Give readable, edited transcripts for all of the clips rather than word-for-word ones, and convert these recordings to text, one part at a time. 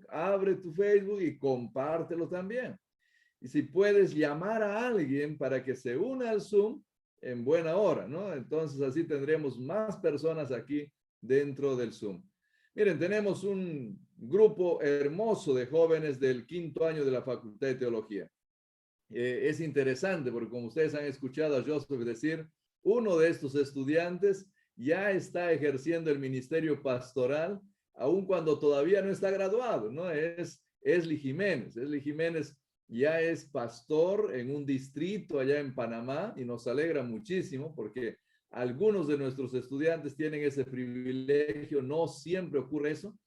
abre tu Facebook y compártelo también. Y si puedes llamar a alguien para que se una al Zoom en buena hora, ¿no? Entonces así tendremos más personas aquí dentro del Zoom. Miren, tenemos un grupo hermoso de jóvenes del 5º año de la Facultad de Teología. Es interesante porque como ustedes han escuchado a Joseph decir, uno de estos estudiantes ya está ejerciendo el ministerio pastoral, aun cuando todavía no está graduado, ¿no? Es Esli Jiménez. Esli Jiménez ya es pastor en un distrito allá en Panamá y nos alegra muchísimo porque algunos de nuestros estudiantes tienen ese privilegio, no siempre ocurre eso,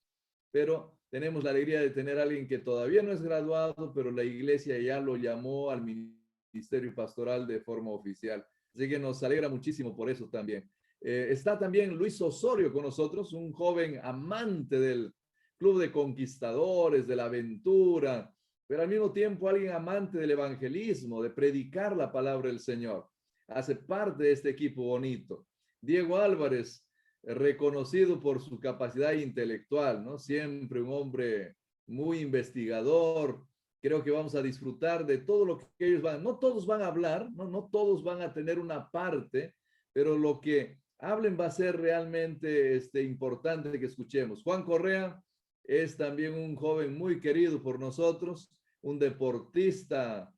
pero tenemos la alegría de tener a alguien que todavía no es graduado, pero la iglesia ya lo llamó al ministerio pastoral de forma oficial. Así que nos alegra muchísimo por eso también. Está también Luis Osorio con nosotros, un joven amante del Club de Conquistadores, de la aventura, pero al mismo tiempo alguien amante del evangelismo, de predicar la palabra del Señor. Hace parte de este equipo bonito. Diego Álvarez, reconocido por su capacidad intelectual, ¿no? Siempre un hombre muy investigador. Creo que vamos a disfrutar de todo lo que ellos van. No todos van a hablar, no todos van a tener una parte, pero lo que hablen va a ser realmente importante que escuchemos. Juan Correa es también un joven muy querido por nosotros, un deportista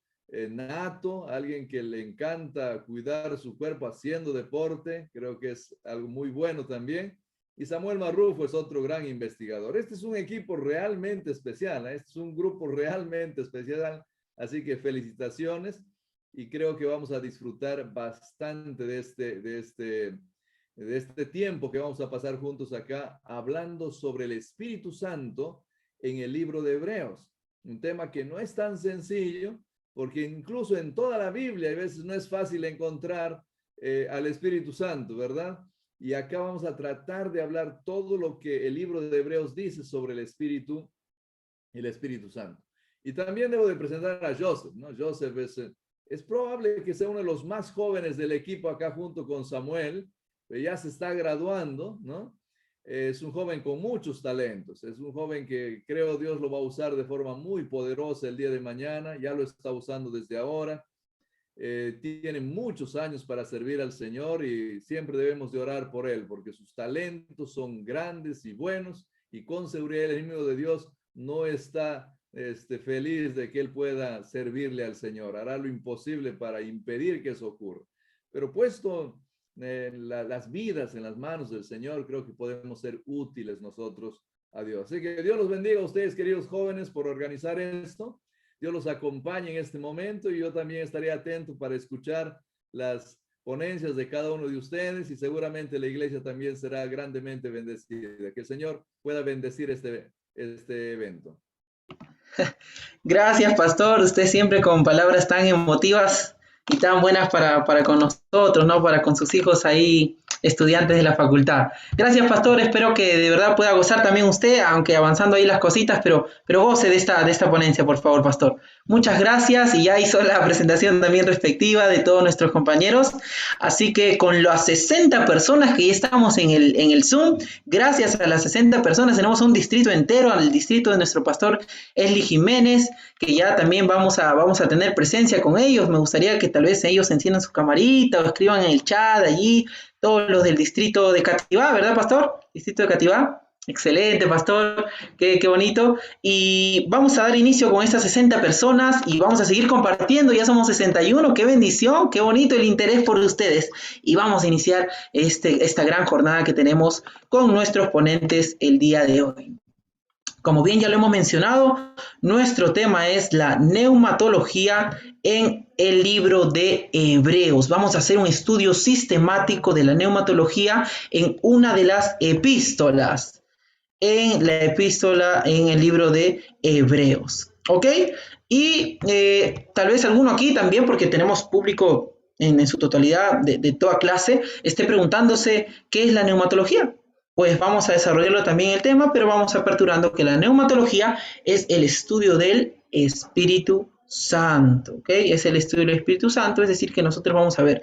nato, alguien que le encanta cuidar su cuerpo haciendo deporte, creo que es algo muy bueno también. Y Samuel Marrufo es otro gran investigador. Este es un equipo realmente especial, este es un grupo realmente especial, así que felicitaciones y creo que vamos a disfrutar bastante de este tiempo que vamos a pasar juntos acá hablando sobre el Espíritu Santo en el libro de Hebreos, un tema que no es tan sencillo, porque incluso en toda la Biblia a veces no es fácil encontrar al Espíritu Santo, ¿verdad? Y acá vamos a tratar de hablar todo lo que el libro de Hebreos dice sobre el Espíritu Santo. Y también debo de presentar a Joseph, ¿no? Joseph es probable que sea uno de los más jóvenes del equipo acá junto con Samuel, ya se está graduando, ¿no? Es un joven con muchos talentos, es un joven que creo Dios lo va a usar de forma muy poderosa el día de mañana, ya lo está usando desde ahora, tiene muchos años para servir al Señor y siempre debemos de orar por él, porque sus talentos son grandes y buenos y con seguridad el enemigo de Dios no está feliz de que él pueda servirle al Señor, hará lo imposible para impedir que eso ocurra, pero puesto las vidas en las manos del Señor, creo que podemos ser útiles nosotros a Dios. Así que Dios los bendiga a ustedes, queridos jóvenes, por organizar esto. Dios los acompañe en este momento y yo también estaré atento para escuchar las ponencias de cada uno de ustedes y seguramente la iglesia también será grandemente bendecida. Que el Señor pueda bendecir este evento. Gracias, pastor. Usted siempre con palabras tan emotivas y tan buenas para con nosotros, ¿no? Para con sus hijos ahí, estudiantes de la facultad. Gracias, pastor. Espero que de verdad pueda gozar también usted, aunque avanzando ahí las cositas, pero goce de esta ponencia, por favor, pastor. Muchas gracias y ya hizo la presentación también respectiva de todos nuestros compañeros. Así que con las 60 personas que ya estamos en el Zoom, gracias a las 60 personas tenemos un distrito entero, al distrito de nuestro pastor Esli Jiménez, que ya también vamos a tener presencia con ellos. Me gustaría que tal vez ellos enciendan su camarita o escriban en el chat allí, todos los del distrito de Cativá, ¿verdad, pastor? Distrito de Cativá. Excelente, pastor, qué bonito. Y vamos a dar inicio con estas 60 personas y vamos a seguir compartiendo. Ya somos 61, qué bendición, qué bonito el interés por ustedes. Y vamos a iniciar esta gran jornada que tenemos con nuestros ponentes el día de hoy. Como bien ya lo hemos mencionado, nuestro tema es la neumatología en el libro de Hebreos. Vamos a hacer un estudio sistemático de la neumatología en una de las epístolas, en la epístola en el libro de Hebreos. ¿Ok? Y tal vez alguno aquí también, porque tenemos público en su totalidad de toda clase, esté preguntándose qué es la neumatología. Pues vamos a desarrollarlo también el tema, pero vamos aperturando que la neumatología es el estudio del Espíritu Santo, ¿ok? Es el estudio del Espíritu Santo, es decir, que nosotros vamos a ver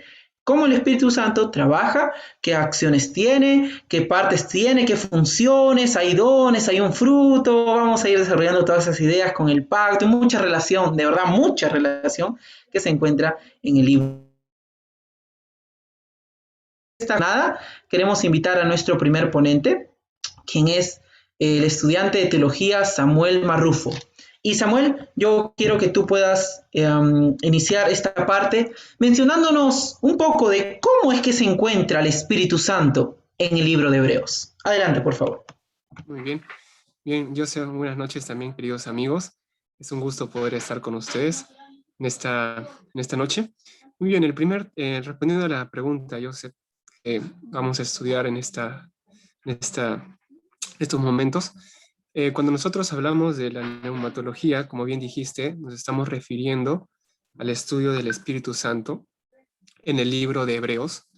cómo el Espíritu Santo trabaja, qué acciones tiene, qué partes tiene, qué funciones, hay dones, hay un fruto. Vamos a ir desarrollando todas esas ideas con el pacto, mucha relación, de verdad, mucha relación que se encuentra en el libro. Nada, queremos invitar a nuestro primer ponente, quien es el estudiante de teología Samuel Marrufo. Y Samuel, yo quiero que tú puedas iniciar esta parte mencionándonos un poco de cómo es que se encuentra el Espíritu Santo en el libro de Hebreos. Adelante, por favor. Muy bien. Bien, Joseph, buenas noches también, queridos amigos. Es un gusto poder estar con ustedes en esta noche. Muy bien, respondiendo a la pregunta, Joseph, vamos a estudiar en estos momentos. Cuando nosotros hablamos de la neumatología, como bien dijiste, nos estamos refiriendo al estudio del Espíritu Santo en el libro de Hebreos.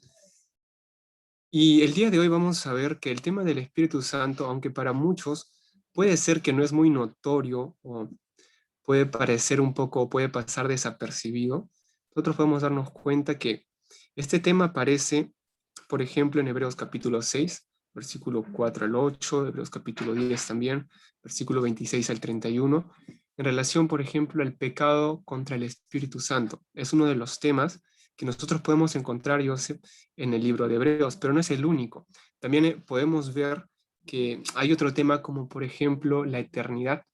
Y el día de hoy vamos a ver que el tema del Espíritu Santo, aunque para muchos puede ser que no es muy notorio o puede parecer un poco, puede pasar desapercibido, nosotros podemos darnos cuenta que este tema aparece, por ejemplo, en Hebreos capítulo 6, versículo 4 al 8, Hebreos capítulo 10 también, versículo 26 al 31, en relación, por ejemplo, al pecado contra el Espíritu Santo. Es uno de los temas que nosotros podemos encontrar, Joseph, en el libro de Hebreos, pero no es el único. También podemos ver que hay otro tema como, por ejemplo, la eternidad,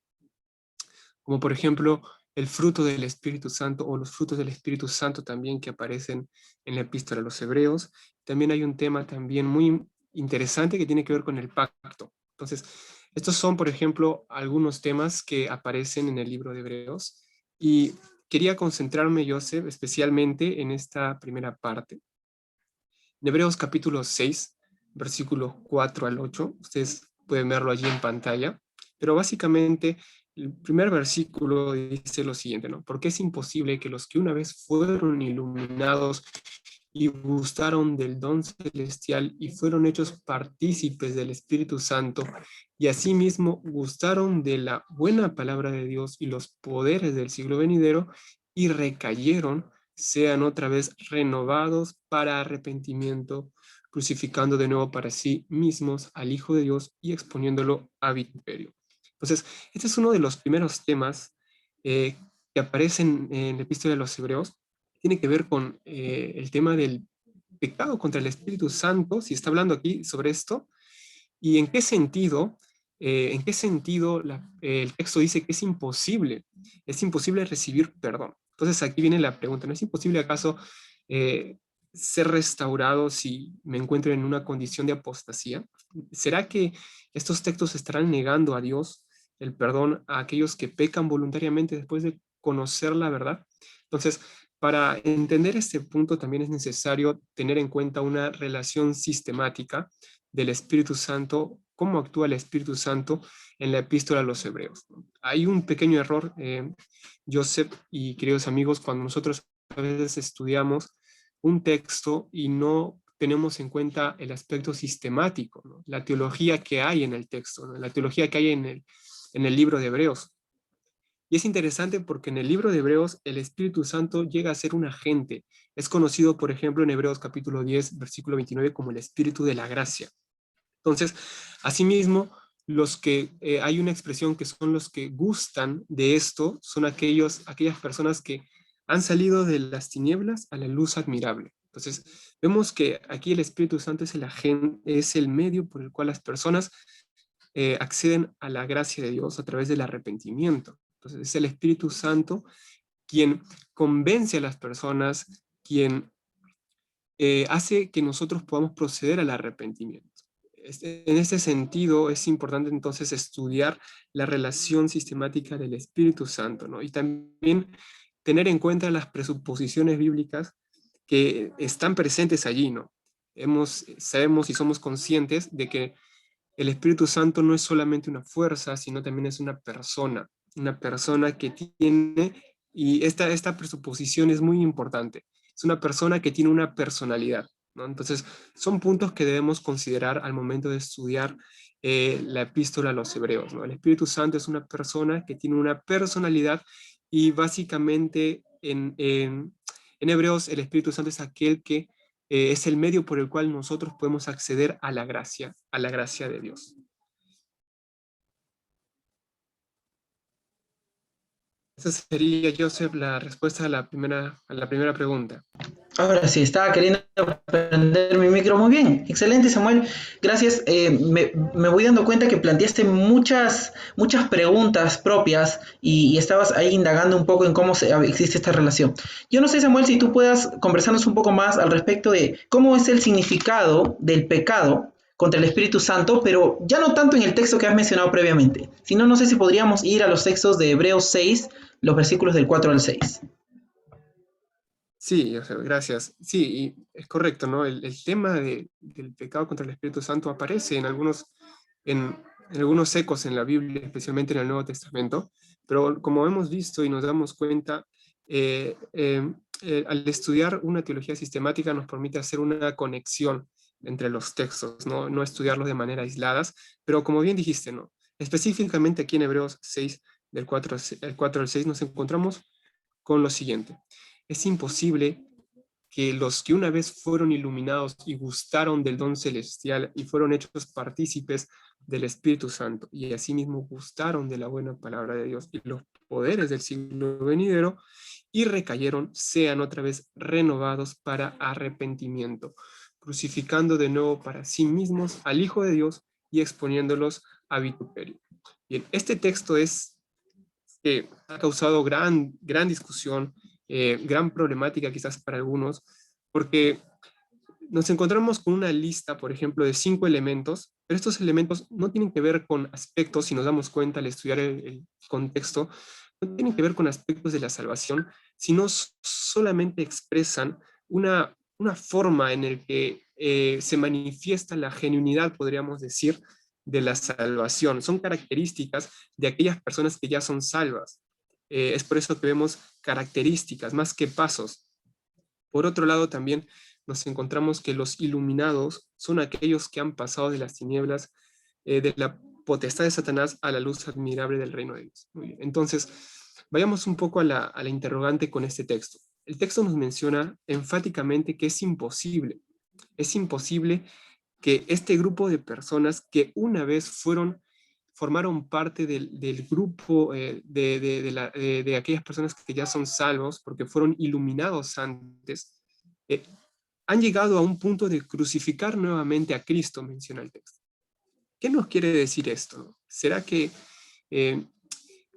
como por ejemplo el fruto del Espíritu Santo o los frutos del Espíritu Santo también que aparecen en la epístola a los Hebreos. También hay un tema también muy interesante que tiene que ver con el pacto. Entonces, estos son, por ejemplo, algunos temas que aparecen en el libro de Hebreos y quería concentrarme, Joseph, especialmente en esta primera parte. En Hebreos capítulo 6, versículos 4 al 8, ustedes pueden verlo allí en pantalla, pero básicamente el primer versículo dice lo siguiente, ¿no? Porque es imposible que los que una vez fueron iluminados y gustaron del don celestial y fueron hechos partícipes del Espíritu Santo y asimismo gustaron de la buena palabra de Dios y los poderes del siglo venidero y recayeron, sean otra vez renovados para arrepentimiento, crucificando de nuevo para sí mismos al Hijo de Dios y exponiéndolo a vituperio. Entonces, este es uno de los primeros temas que aparecen en la epístola de los Hebreos. Tiene que ver con el tema del pecado contra el Espíritu Santo, si está hablando aquí sobre esto, y en qué sentido el texto dice que es imposible recibir perdón. Entonces aquí viene la pregunta, ¿no es imposible acaso ser restaurado si me encuentro en una condición de apostasía? ¿Será que estos textos estarán negando a Dios el perdón a aquellos que pecan voluntariamente después de conocer la verdad? Entonces, para entender este punto también es necesario tener en cuenta una relación sistemática del Espíritu Santo, cómo actúa el Espíritu Santo en la epístola a los Hebreos. Hay un pequeño error, Joseph y queridos amigos, cuando nosotros a veces estudiamos un texto y no tenemos en cuenta el aspecto sistemático, ¿no? La teología que hay en el texto, ¿no? La teología que hay en el libro de Hebreos. Y es interesante porque en el libro de Hebreos el Espíritu Santo llega a ser un agente. Es conocido, por ejemplo, en Hebreos capítulo 10, versículo 29, como el Espíritu de la gracia. Entonces, asimismo, hay una expresión que son los que gustan de esto, son aquellas personas que han salido de las tinieblas a la luz admirable. Entonces, vemos que aquí el Espíritu Santo es el agente, es el medio por el cual las personas acceden a la gracia de Dios a través del arrepentimiento. Entonces, es el Espíritu Santo quien convence a las personas, quien hace que nosotros podamos proceder al arrepentimiento. En este sentido, es importante entonces estudiar la relación sistemática del Espíritu Santo, ¿no? Y también tener en cuenta las presuposiciones bíblicas que están presentes allí, ¿no? Sabemos y somos conscientes de que el Espíritu Santo no es solamente una fuerza, sino también es una persona que tiene, y esta presuposición es muy importante, es una persona que tiene una personalidad, ¿no? Entonces, son puntos que debemos considerar al momento de estudiar la epístola a los Hebreos, ¿no? El Espíritu Santo es una persona que tiene una personalidad y básicamente en Hebreos el Espíritu Santo es aquel que es el medio por el cual nosotros podemos acceder a la gracia de Dios. Esa sería, Joseph, la respuesta a la primera pregunta. Ahora sí, estaba queriendo prender mi micro. Muy bien, excelente, Samuel. Gracias. Me voy dando cuenta que planteaste muchas preguntas propias y estabas ahí indagando un poco en cómo existe esta relación. Yo no sé, Samuel, si tú puedas conversarnos un poco más al respecto de cómo es el significado del pecado contra el Espíritu Santo, pero ya no tanto en el texto que has mencionado previamente, sino no sé si podríamos ir a los textos de Hebreos 6, los versículos del 4 al 6. Sí, gracias. Sí, y es correcto, ¿no? El tema del pecado contra el Espíritu Santo aparece en algunos ecos en la Biblia, especialmente en el Nuevo Testamento, pero como hemos visto y nos damos cuenta, al estudiar una teología sistemática nos permite hacer una conexión entre los textos, no estudiarlos de manera aisladas, pero como bien dijiste, ¿no? Específicamente aquí en Hebreos 6, del 4 al 6, nos encontramos con lo siguiente. Es imposible que los que una vez fueron iluminados y gustaron del don celestial y fueron hechos partícipes del Espíritu Santo y asimismo gustaron de la buena palabra de Dios y los poderes del siglo venidero y recayeron, sean otra vez renovados para arrepentimiento, crucificando de nuevo para sí mismos al Hijo de Dios y exponiéndolos a vituperio. Bien, este texto ha causado gran discusión, gran problemática quizás para algunos, porque nos encontramos con una lista, por ejemplo, de 5 elementos, pero estos elementos no tienen que ver con aspectos, si nos damos cuenta al estudiar el contexto, no tienen que ver con aspectos de la salvación, sino solamente expresan una forma en la que se manifiesta la genuinidad, podríamos decir, de la salvación. Son características de aquellas personas que ya son salvas. Es por eso que vemos características más que pasos. Por otro lado, también nos encontramos que los iluminados son aquellos que han pasado de las tinieblas, de la potestad de Satanás a la luz admirable del reino de Dios. Muy bien. Entonces, vayamos un poco a la interrogante con este texto. El texto nos menciona enfáticamente que es imposible que este grupo de personas que una vez formaron parte del grupo de aquellas personas que ya son salvos porque fueron iluminados antes, han llegado a un punto de crucificar nuevamente a Cristo, menciona el texto. ¿Qué nos quiere decir esto? ¿Será que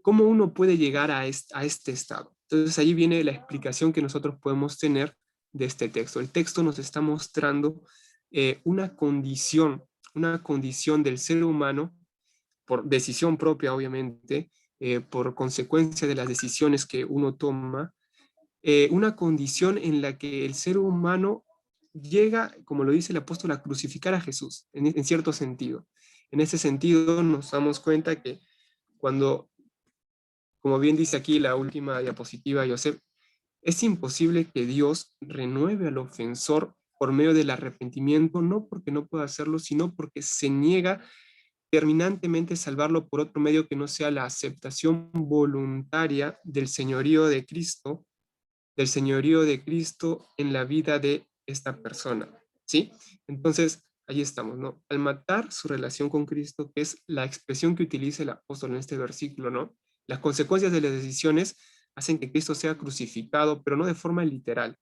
cómo uno puede llegar a este estado? Entonces ahí viene la explicación que nosotros podemos tener de este texto. El texto nos está mostrando una condición del ser humano, por decisión propia, obviamente, por consecuencia de las decisiones que uno toma, una condición en la que el ser humano llega, como lo dice el apóstol, a crucificar a Jesús, en cierto sentido. En ese sentido nos damos cuenta que cuando, como bien dice aquí la última diapositiva, Joseph, es imposible que Dios renueve al ofensor por medio del arrepentimiento, no porque no pueda hacerlo, sino porque se niega terminantemente salvarlo por otro medio que no sea la aceptación voluntaria del señorío de Cristo en la vida de esta persona, ¿sí? Entonces, ahí estamos, ¿no? Al matar su relación con Cristo, que es la expresión que utiliza el apóstol en este versículo, ¿no? Las consecuencias de las decisiones hacen que Cristo sea crucificado, pero no de forma literal,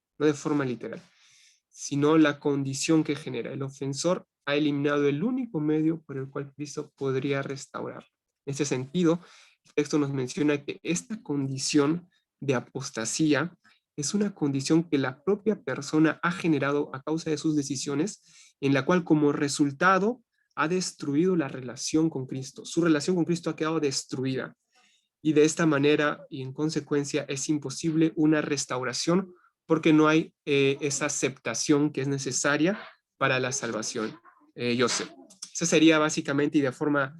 sino la condición que genera. El ofensor ha eliminado el único medio por el cual Cristo podría restaurar. En ese sentido, el texto nos menciona que esta condición de apostasía es una condición que la propia persona ha generado a causa de sus decisiones, en la cual como resultado ha destruido la relación con Cristo. Su relación con Cristo ha quedado destruida. Y de esta manera, y en consecuencia, es imposible una restauración porque no hay esa aceptación que es necesaria para la salvación. Joseph. Esa sería básicamente y de forma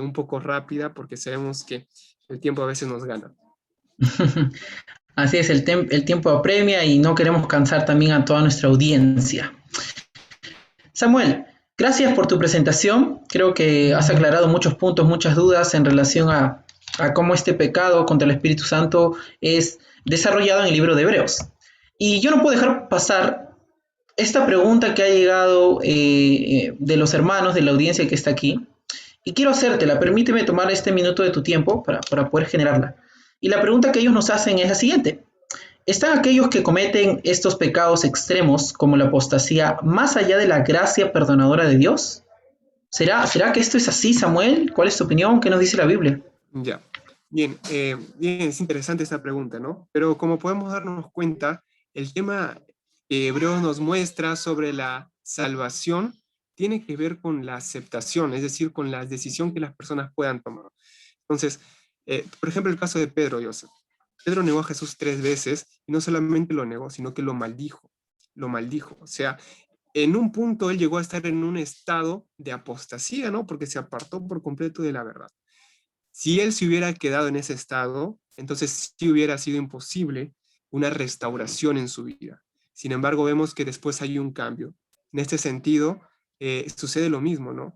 un poco rápida porque sabemos que el tiempo a veces nos gana. Así es, el tiempo apremia y no queremos cansar también a toda nuestra audiencia. Samuel, gracias por tu presentación. Creo que has aclarado muchos puntos, muchas dudas en relación a cómo este pecado contra el Espíritu Santo es desarrollado en el libro de Hebreos. Y yo no puedo dejar pasar esta pregunta que ha llegado de los hermanos de la audiencia que está aquí, y quiero hacértela. Permíteme tomar este minuto de tu tiempo para poder generarla. Y la pregunta que ellos nos hacen es la siguiente. ¿Están aquellos que cometen estos pecados extremos, como la apostasía, más allá de la gracia perdonadora de Dios? ¿Será que esto es así, Samuel? ¿Cuál es tu opinión? ¿Qué nos dice la Biblia? Ya, bien, bien, es interesante esta pregunta, ¿no? Pero como podemos darnos cuenta, el tema que Hebreos nos muestra sobre la salvación tiene que ver con la aceptación, es decir, con la decisión que las personas puedan tomar. Entonces, por ejemplo, el caso de Pedro, Joseph. Pedro negó a Jesús 3 veces y no solamente lo negó, sino que lo maldijo. Lo maldijo. O sea, en un punto él llegó a estar en un estado de apostasía, ¿no? Porque se apartó por completo de la verdad. Si él se hubiera quedado en ese estado, entonces sí hubiera sido imposible una restauración en su vida. Sin embargo, vemos que después hay un cambio. En este sentido, sucede lo mismo, ¿no?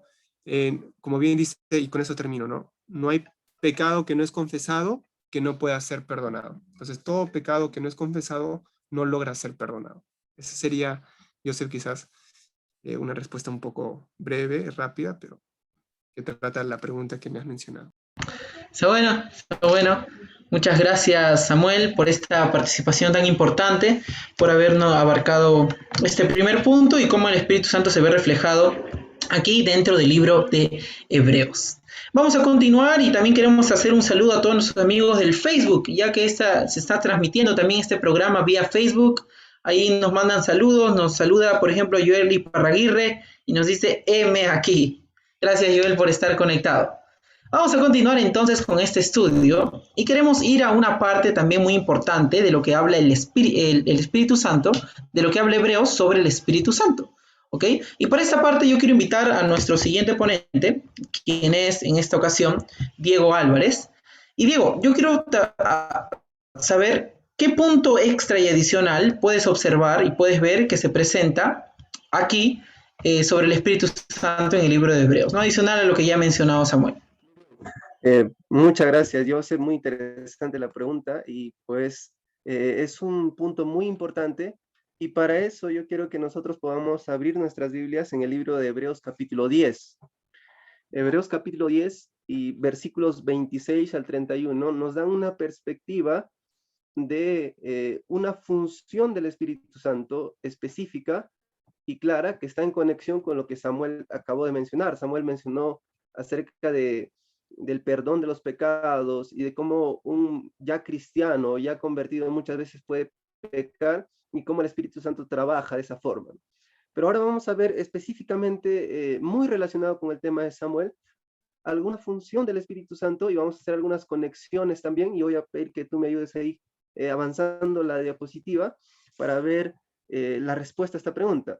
Como bien dice, y con eso termino, ¿no? No hay pecado que no es confesado que no pueda ser perdonado. Entonces, todo pecado que no es confesado no logra ser perdonado. Esa sería, yo sé, quizás una respuesta un poco breve, rápida, pero que trata la pregunta que me has mencionado. Está bueno, está bueno. Muchas gracias, Samuel, por esta participación tan importante, por habernos abarcado este primer punto y cómo el Espíritu Santo se ve reflejado aquí dentro del libro de Hebreos. Vamos a continuar y también queremos hacer un saludo a todos nuestros amigos del Facebook, ya que se está transmitiendo también este programa vía Facebook. Ahí nos mandan saludos, nos saluda, por ejemplo, Joel Iparraguirre y nos dice M aquí. Gracias, Joel, por estar conectado. Vamos a continuar entonces con este estudio y queremos ir a una parte también muy importante de lo que habla el Espíritu Santo, de lo que habla Hebreos sobre el Espíritu Santo. ¿Ok? Y para esta parte yo quiero invitar a nuestro siguiente ponente, quien es en esta ocasión Diego Álvarez. Y Diego, yo quiero saber qué punto extra y adicional puedes observar y puedes ver que se presenta aquí sobre el Espíritu Santo en el libro de Hebreos, ¿no? Adicional a lo que ya ha mencionado Samuel. Muchas gracias, Joseph. Muy interesante la pregunta y pues es un punto muy importante y para eso yo quiero que nosotros podamos abrir nuestras Biblias en el libro de Hebreos capítulo 10. Hebreos capítulo 10 y versículos 26 al 31 nos dan una perspectiva de una función del Espíritu Santo específica y clara que está en conexión con lo que Samuel acabó de mencionar. Samuel mencionó acerca del perdón de los pecados y de cómo un ya cristiano, ya convertido muchas veces puede pecar y cómo el Espíritu Santo trabaja de esa forma. Pero ahora vamos a ver específicamente, muy relacionado con el tema de Samuel, alguna función del Espíritu Santo y vamos a hacer algunas conexiones también y voy a pedir que tú me ayudes ahí avanzando la diapositiva para ver la respuesta a esta pregunta.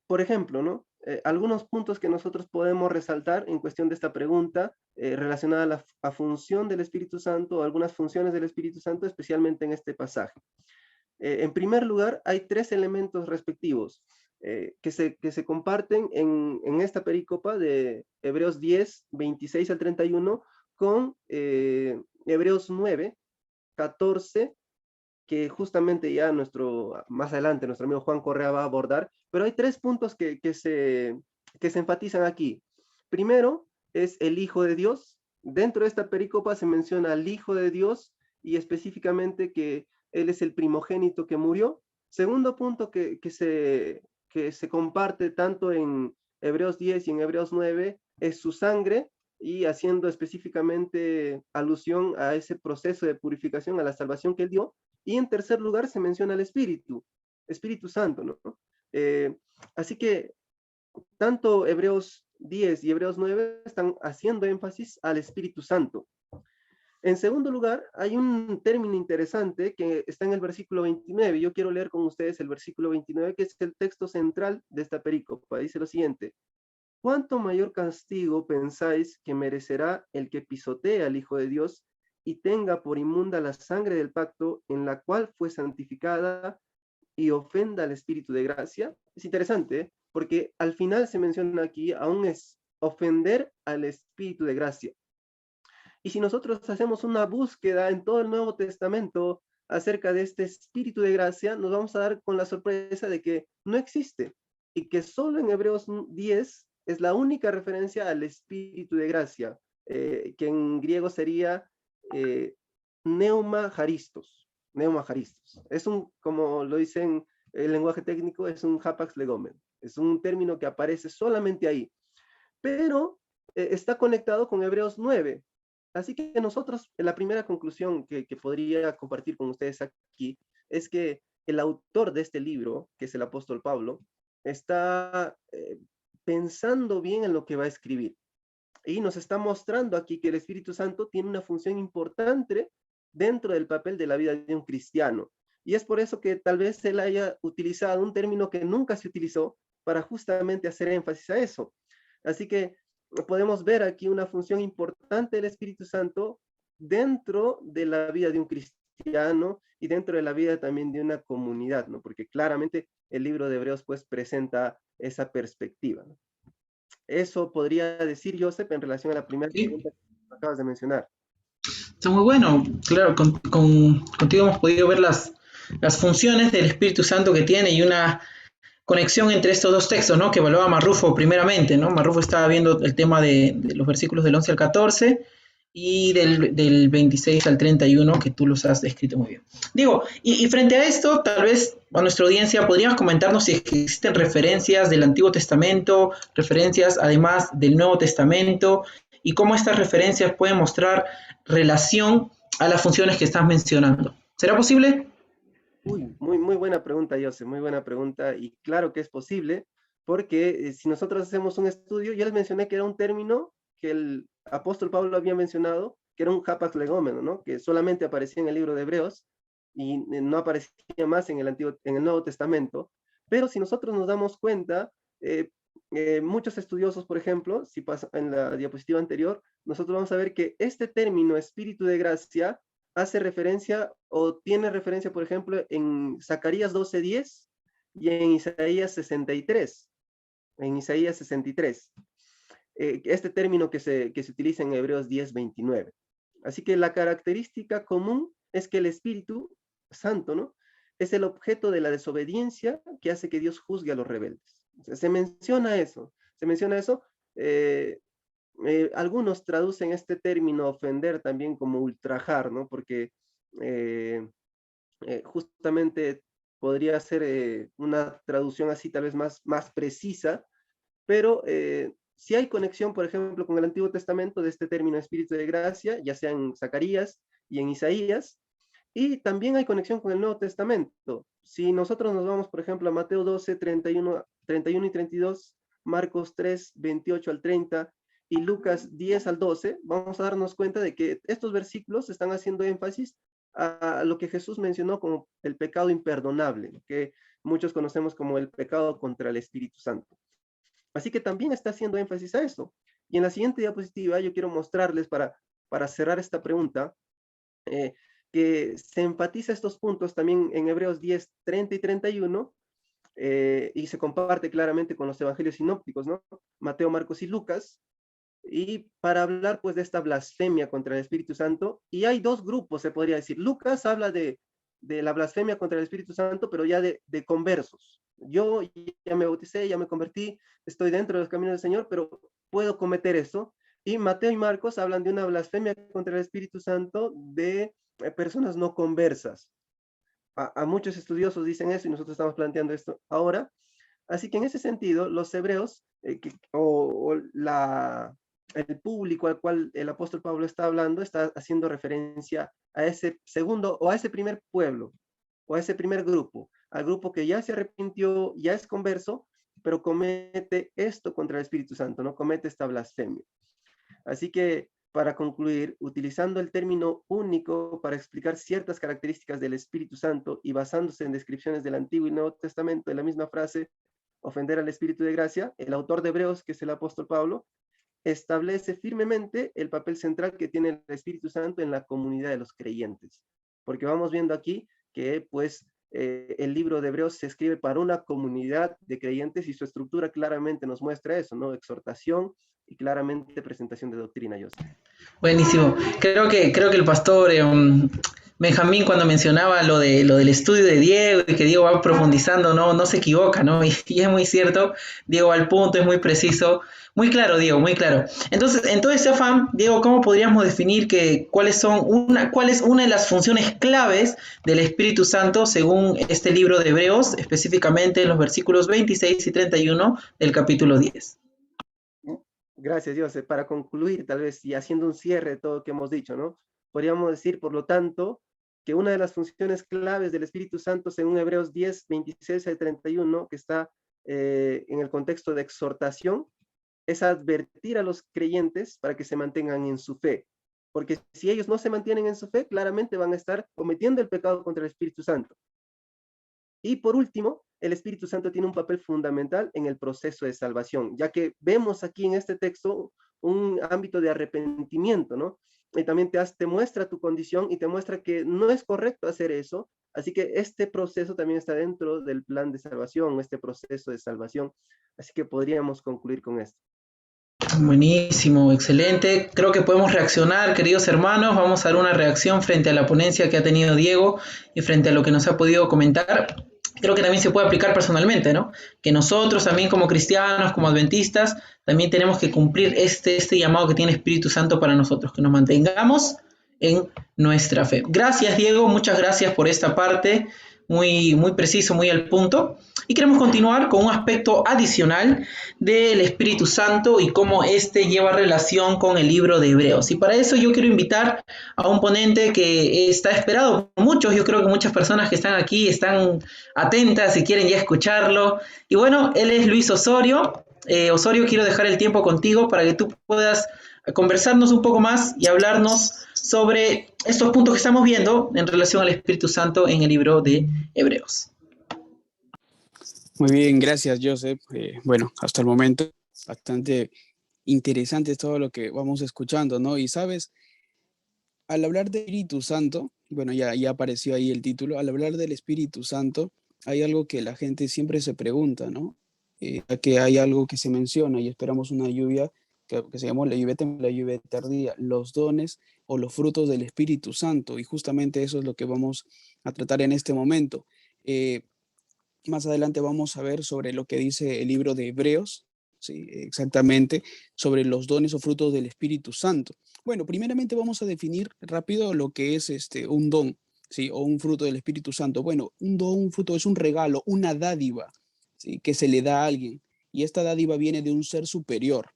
Por ejemplo, ¿no? Algunos puntos que nosotros podemos resaltar en cuestión de esta pregunta relacionada a la función del Espíritu Santo o algunas funciones del Espíritu Santo, especialmente en este pasaje. En primer lugar, hay tres elementos respectivos que se comparten en esta perícopa de Hebreos 10, 26 al 31 con Hebreos 9, 14, que justamente ya más adelante nuestro amigo Juan Correa va a abordar, pero hay tres puntos que se enfatizan aquí. Primero es el Hijo de Dios. Dentro de esta perícopa se menciona al Hijo de Dios y específicamente que Él es el primogénito que murió. Segundo punto que se comparte tanto en Hebreos 10 y en Hebreos 9 es su sangre, y haciendo específicamente alusión a ese proceso de purificación, a la salvación que Él dio. Y en tercer lugar se menciona el Espíritu Santo, ¿no? Así que tanto Hebreos 10 y Hebreos 9 están haciendo énfasis al Espíritu Santo. En segundo lugar, hay un término interesante que está en el versículo 29. Yo quiero leer con ustedes el versículo 29, que es el texto central de esta perícopa. Dice lo siguiente: ¿cuánto mayor castigo pensáis que merecerá el que pisotee al Hijo de Dios y tenga por inmunda la sangre del pacto en la cual fue santificada y ofenda al Espíritu de gracia? Es interesante, porque al final se menciona aquí, aún es ofender al Espíritu de gracia. Y si nosotros hacemos una búsqueda en todo el Nuevo Testamento acerca de este espíritu de gracia, nos vamos a dar con la sorpresa de que no existe y que solo en Hebreos 10 es la única referencia al espíritu de gracia, que en griego sería neuma charistos. Es como lo dicen el lenguaje técnico, es un hapax legomen. Es un término que aparece solamente ahí. Pero está conectado con Hebreos 9. Así que nosotros, la primera conclusión que podría compartir con ustedes aquí es que el autor de este libro, que es el apóstol Pablo, está pensando bien en lo que va a escribir. Y nos está mostrando aquí que el Espíritu Santo tiene una función importante dentro del papel de la vida de un cristiano. Y es por eso que tal vez él haya utilizado un término que nunca se utilizó para justamente hacer énfasis a eso. Así que podemos ver aquí una función importante del Espíritu Santo dentro de la vida de un cristiano y dentro de la vida también de una comunidad, ¿no? Porque claramente el libro de Hebreos pues presenta esa perspectiva, ¿no? Eso podría decir, Joseph, en relación a la primera pregunta que acabas de mencionar. Está muy bueno. Claro, contigo hemos podido ver las funciones del Espíritu Santo que tiene y una conexión entre estos dos textos, ¿no? Que evaluaba Marrufo primeramente, ¿no? Marrufo estaba viendo el tema de los versículos del 11 al 14 y del 26 al 31, que tú los has descrito muy bien. Digo, y frente a esto, tal vez a nuestra audiencia podrías comentarnos si existen referencias del Antiguo Testamento, referencias además del Nuevo Testamento, y cómo estas referencias pueden mostrar relación a las funciones que estás mencionando. ¿Será posible? Uy, muy buena pregunta, José, muy buena pregunta, y claro que es posible, porque si nosotros hacemos un estudio, ya les mencioné que era un término que el apóstol Pablo había mencionado, que era un hapax legómeno, ¿no? Que solamente aparecía en el libro de Hebreos y no aparecía más en el Nuevo Testamento. Pero si nosotros nos damos cuenta, muchos estudiosos, por ejemplo, si pasa en la diapositiva anterior, nosotros vamos a ver que este término espíritu de gracia hace referencia o tiene referencia, por ejemplo, en Zacarías 12:10 y en Isaías 63. En Isaías 63. Este término que se utiliza en Hebreos 10:29. Así que la característica común es que el Espíritu Santo, ¿no?, es el objeto de la desobediencia que hace que Dios juzgue a los rebeldes. O sea, se menciona eso. Algunos traducen este término ofender también como ultrajar, ¿no? Porque justamente podría ser una traducción así tal vez más precisa, pero si hay conexión, por ejemplo, con el Antiguo Testamento de este término espíritu de gracia, ya sea en Zacarías y en Isaías, y también hay conexión con el Nuevo Testamento. Si nosotros nos vamos, por ejemplo, a Mateo 12, 31 y 32, Marcos 3, 28 al 30, y Lucas 10 al 12, vamos a darnos cuenta de que estos versículos están haciendo énfasis a lo que Jesús mencionó como el pecado imperdonable, que muchos conocemos como el pecado contra el Espíritu Santo. Así que también está haciendo énfasis a eso. Y en la siguiente diapositiva yo quiero mostrarles para cerrar esta pregunta, que se enfatiza estos puntos también en Hebreos 10, 30 y 31, y se comparte claramente con los evangelios sinópticos, ¿no? Mateo, Marcos y Lucas, y para hablar pues de esta blasfemia contra el Espíritu Santo. Y hay dos grupos, se podría decir. Lucas habla de la blasfemia contra el Espíritu Santo, pero ya de conversos. Yo ya me bauticé, ya me convertí, estoy dentro de los caminos del Señor, pero puedo cometer eso. Y Mateo y Marcos hablan de una blasfemia contra el Espíritu Santo de personas no conversas. A muchos estudiosos dicen eso y nosotros estamos planteando esto ahora. Así que en ese sentido, los hebreos, el público al cual el apóstol Pablo está hablando, está haciendo referencia a ese segundo o a ese primer pueblo, o a ese primer grupo, al grupo que ya se arrepintió, ya es converso, pero comete esto contra el Espíritu Santo, ¿no? Comete esta blasfemia. Así que, para concluir, utilizando el término único para explicar ciertas características del Espíritu Santo y basándose en descripciones del Antiguo y Nuevo Testamento de la misma frase, ofender al Espíritu de gracia, el autor de Hebreos, que es el apóstol Pablo, establece firmemente el papel central que tiene el Espíritu Santo en la comunidad de los creyentes. Porque vamos viendo aquí que pues el libro de Hebreos se escribe para una comunidad de creyentes y su estructura claramente nos muestra eso, ¿no? Exhortación y claramente presentación de doctrina, José. Buenísimo. Creo que el pastor Benjamín cuando mencionaba lo del estudio de Diego y que Diego va profundizando, no se equivoca, ¿no? Y es muy cierto, Diego al punto, es muy preciso, muy claro, Diego, muy claro. Entonces, en todo este afán, Diego, ¿cómo podríamos definir cuál es una de las funciones claves del Espíritu Santo según este libro de Hebreos, específicamente en los versículos 26 y 31 del capítulo 10? Gracias, Dios. Para concluir, tal vez, y haciendo un cierre de todo lo que hemos dicho, ¿no? Podríamos decir, por lo tanto, que una de las funciones claves del Espíritu Santo, según Hebreos 10, 26 al 31, que está en el contexto de exhortación, es advertir a los creyentes para que se mantengan en su fe. Porque si ellos no se mantienen en su fe, claramente van a estar cometiendo el pecado contra el Espíritu Santo. Y por último, el Espíritu Santo tiene un papel fundamental en el proceso de salvación, ya que vemos aquí en este texto un ámbito de arrepentimiento, ¿no? Y también te muestra tu condición y te muestra que no es correcto hacer eso. Así que este proceso también está dentro del plan de salvación, este proceso de salvación. Así que podríamos concluir con esto. Buenísimo, excelente. Creo que podemos reaccionar, queridos hermanos. Vamos a dar una reacción frente a la ponencia que ha tenido Diego y frente a lo que nos ha podido comentar. Creo que también se puede aplicar personalmente, ¿no? Que nosotros también como cristianos, como adventistas, también tenemos que cumplir este llamado que tiene Espíritu Santo para nosotros, que nos mantengamos en nuestra fe. Gracias, Diego. Muchas gracias por esta parte. Muy, muy preciso, muy al punto. Y queremos continuar con un aspecto adicional del Espíritu Santo y cómo éste lleva relación con el libro de Hebreos. Y para eso yo quiero invitar a un ponente que está esperado por muchos. Yo creo que muchas personas que están aquí están atentas y quieren ya escucharlo. Y bueno, él es Luis Osorio. Osorio, quiero dejar el tiempo contigo para que tú puedas conversarnos un poco más y hablarnos sobre estos puntos que estamos viendo en relación al Espíritu Santo en el libro de Hebreos. Muy bien, gracias, Joseph. Bueno, hasta el momento bastante interesante todo lo que vamos escuchando, ¿no? Y sabes, al hablar del Espíritu Santo, bueno, ya apareció ahí el título, al hablar del Espíritu Santo, hay algo que la gente siempre se pregunta, ¿no? Que hay algo que se menciona y esperamos una lluvia que se llamó la lluvia tardía, los dones o los frutos del Espíritu Santo. Y justamente eso es lo que vamos a tratar en este momento. Más adelante vamos a ver sobre lo que dice el libro de Hebreos, ¿sí? Exactamente, sobre los dones o frutos del Espíritu Santo. Bueno, primeramente vamos a definir rápido lo que es un don, ¿sí? O un fruto del Espíritu Santo. Bueno, un don, un fruto es un regalo, una dádiva, ¿sí? Que se le da a alguien. Y esta dádiva viene de un ser superior.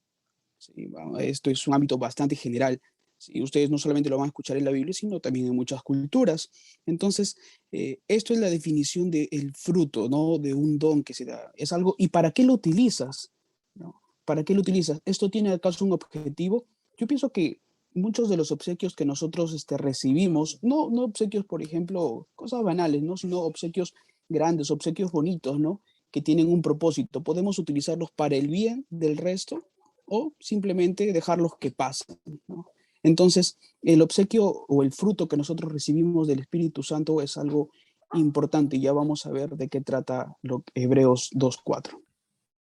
¿Sí? Bueno, esto es un ámbito bastante general. ¿Sí? Ustedes no solamente lo van a escuchar en la Biblia, sino también en muchas culturas. Entonces, esto es la definición del fruto, ¿no? De un don que se da. Es algo, ¿y para qué lo utilizas? ¿No? ¿Para qué lo utilizas? ¿Esto tiene acaso un objetivo? Yo pienso que muchos de los obsequios que nosotros recibimos, no obsequios, por ejemplo, cosas banales, ¿no? Sino obsequios grandes, obsequios bonitos, ¿no? Que tienen un propósito. Podemos utilizarlos para el bien del resto o simplemente dejarlos que pasen, ¿no? Entonces, el obsequio o el fruto que nosotros recibimos del Espíritu Santo es algo importante. Ya vamos a ver de qué trata Hebreos 2:4.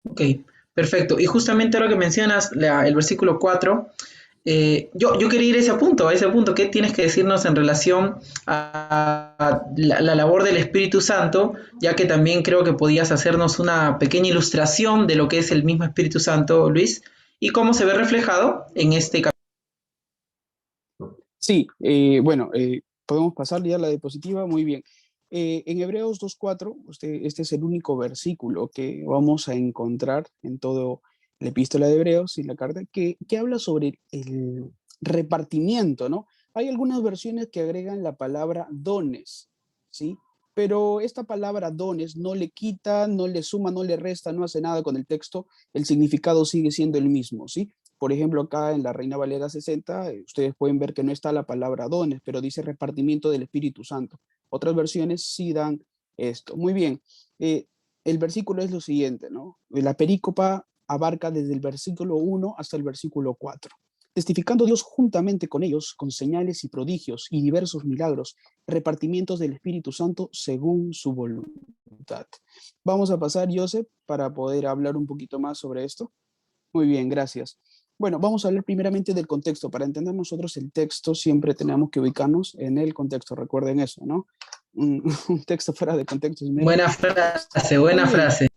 Ok, perfecto. Y justamente ahora que mencionas el versículo 4, yo quería ir a ese punto. ¿Qué tienes que decirnos en relación a la labor del Espíritu Santo? Ya que también creo que podías hacernos una pequeña ilustración de lo que es el mismo Espíritu Santo, Luis, y cómo se ve reflejado en este capítulo. Sí, bueno, podemos pasar ya a la diapositiva. Muy bien. En Hebreos 2:4, este es el único versículo que vamos a encontrar en todo la epístola de Hebreos y la carta que habla sobre el repartimiento, ¿no? Hay algunas versiones que agregan la palabra dones, ¿sí? Pero esta palabra dones no le quita, no le suma, no le resta, no hace nada con el texto, el significado sigue siendo el mismo, ¿sí? Por ejemplo, acá en la Reina Valera 60, ustedes pueden ver que no está la palabra dones, pero dice repartimiento del Espíritu Santo. Otras versiones sí dan esto. Muy bien, el versículo es lo siguiente, ¿no? La perícopa abarca desde el versículo 1 hasta el versículo 4. Testificando Dios juntamente con ellos, con señales y prodigios y diversos milagros, repartimientos del Espíritu Santo según su voluntad. Vamos a pasar, Joseph, para poder hablar un poquito más sobre esto. Muy bien, gracias. Bueno, vamos a hablar primeramente del contexto. Para entender nosotros el texto, siempre tenemos que ubicarnos en el contexto. Recuerden eso, ¿no? Un, un texto fuera de contexto es mero Buena pretexto. frase, Muy buena bien, frase.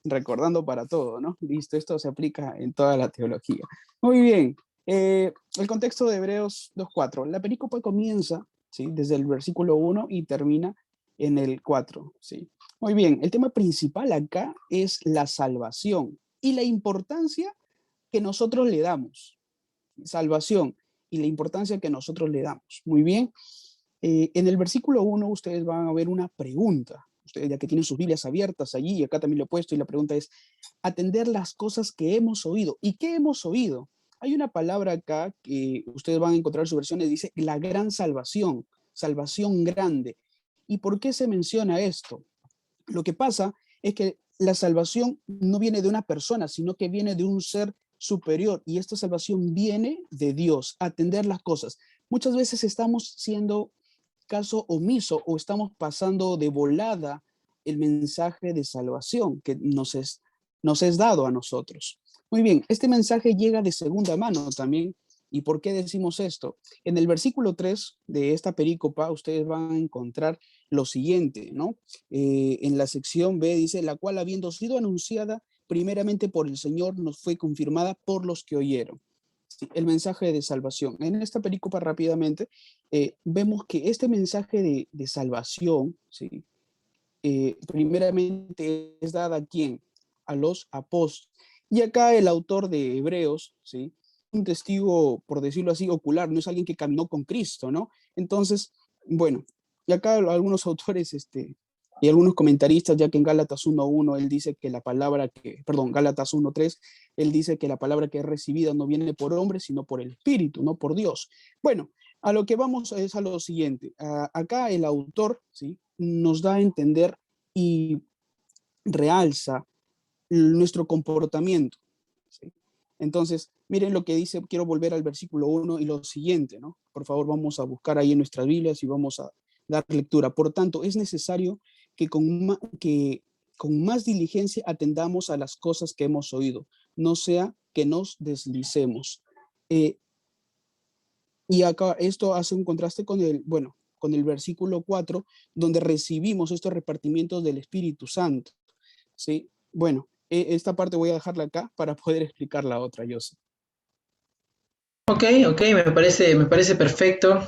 recordando para todo, ¿no? Listo, esto se aplica en toda la teología. Muy bien, el contexto de Hebreos 2:4. La pericopa comienza, ¿sí? Desde el versículo 1 y termina en el 4, ¿sí? Muy bien, el tema principal acá es la salvación y la importancia que nosotros le damos. Salvación y la importancia que nosotros le damos. Muy bien, en el versículo 1 ustedes van a ver una pregunta. Ustedes ya que tienen sus Biblias abiertas allí, y acá también lo he puesto, y la pregunta es, atender las cosas que hemos oído. ¿Y qué hemos oído? Hay una palabra acá que ustedes van a encontrar en sus versiones, dice la gran salvación, salvación grande. ¿Y por qué se menciona esto? Lo que pasa es que la salvación no viene de una persona, sino que viene de un ser superior, y esta salvación viene de Dios, atender las cosas. Muchas veces estamos siendo caso omiso o estamos pasando de volada el mensaje de salvación que nos es dado a nosotros. Muy bien, este mensaje llega de segunda mano también. ¿Y por qué decimos esto? En el versículo 3 de esta perícopa ustedes van a encontrar lo siguiente, ¿no? En la sección B dice, la cual habiendo sido anunciada primeramente por el Señor, nos fue confirmada por los que oyeron. Sí, el mensaje de salvación. En esta perícopa rápidamente vemos que este mensaje de salvación, ¿sí? Primeramente es dada a quién, a los apóstoles. Y acá el autor de Hebreos, ¿sí? Un testigo, por decirlo así, ocular, no es alguien que caminó con Cristo, ¿no? Entonces, bueno, y acá algunos autores, y algunos comentaristas, ya que en Gálatas 1:1 él dice que la palabra que, perdón, Gálatas 1:3, él dice que la palabra que es recibida no viene por hombre, sino por el Espíritu, no por Dios. Bueno, a lo que vamos es a lo siguiente. Acá el autor, ¿sí? Nos da a entender y realza nuestro comportamiento, ¿sí? Entonces, miren lo que dice, quiero volver al versículo 1 y lo siguiente, ¿no? Por favor, vamos a buscar ahí en nuestras Biblias y vamos a dar lectura. Por tanto, es necesario que con más diligencia atendamos a las cosas que hemos oído, no sea que nos deslicemos. Y acá esto hace un contraste con con el versículo 4, donde recibimos estos repartimientos del Espíritu Santo, ¿sí? Bueno, esta parte voy a dejarla acá para poder explicar la otra, Joseph. Ok, me parece perfecto.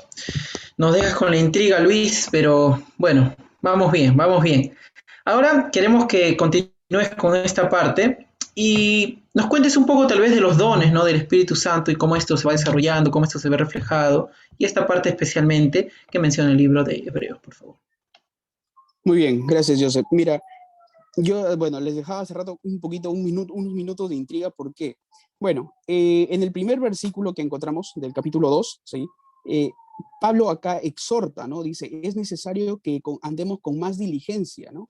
Nos dejas con la intriga, Luis, pero bueno, vamos bien, vamos bien. Ahora queremos que continúes con esta parte y nos cuentes un poco tal vez de los dones, ¿no? Del Espíritu Santo y cómo esto se va desarrollando, cómo esto se ve reflejado, y esta parte especialmente que menciona el libro de Hebreos, por favor. Muy bien, gracias, Joseph. Mira, yo, bueno, les dejaba hace rato unos minutos de intriga. ¿Por qué? Bueno, en el primer versículo que encontramos del capítulo 2, ¿sí? Pablo acá exhorta, ¿no? Dice, es necesario que andemos con más diligencia, ¿no?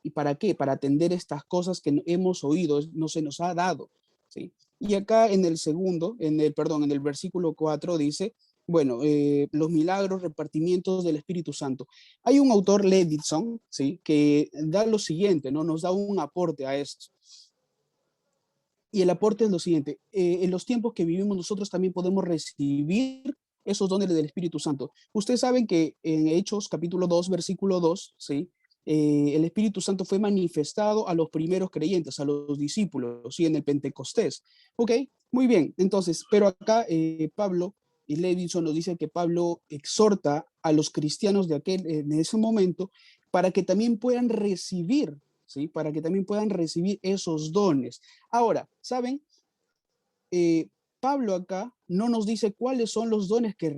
¿Y para qué? Para atender estas cosas que hemos oído, no se nos ha dado, ¿sí? Y acá en el segundo, en el versículo 4 dice, bueno, los milagros, repartimientos del Espíritu Santo. Hay un autor, Levinson, ¿sí? Que da lo siguiente, ¿no? Nos da un aporte a esto. Y el aporte es lo siguiente, en los tiempos que vivimos nosotros también podemos recibir esos dones del Espíritu Santo. Ustedes saben que en Hechos capítulo 2, versículo 2, ¿sí? El Espíritu Santo fue manifestado a los primeros creyentes, a los discípulos, ¿sí? En el Pentecostés. ¿Ok? Muy bien. Entonces, pero acá Pablo y Levinson nos dice que Pablo exhorta a los cristianos en ese momento para que también puedan recibir, ¿sí? Para que también puedan recibir esos dones. Ahora, ¿saben? Pablo acá no nos dice cuáles son los dones que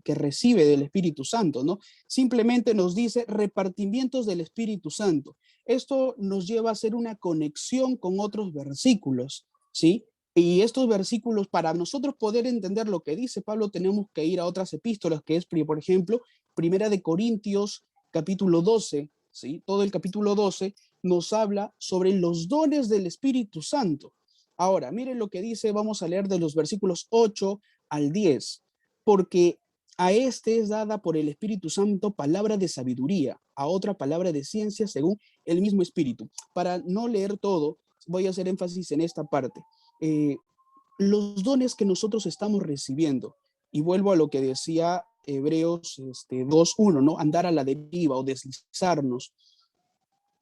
recibe del Espíritu Santo, ¿no? Simplemente nos dice repartimientos del Espíritu Santo. Esto nos lleva a hacer una conexión con otros versículos, ¿sí? Y estos versículos, para nosotros poder entender lo que dice Pablo, tenemos que ir a otras epístolas, que es, por ejemplo, Primera de Corintios, capítulo 12, ¿sí? Todo el capítulo 12 nos habla sobre los dones del Espíritu Santo. Ahora, miren lo que dice, vamos a leer de los versículos 8 al 10, porque a este es dada por el Espíritu Santo palabra de sabiduría, a otra palabra de ciencia según el mismo Espíritu. Para no leer todo, voy a hacer énfasis en esta parte. los dones que nosotros estamos recibiendo, y vuelvo a lo que decía Hebreos 2:1, ¿no? Andar a la deriva o deslizarnos.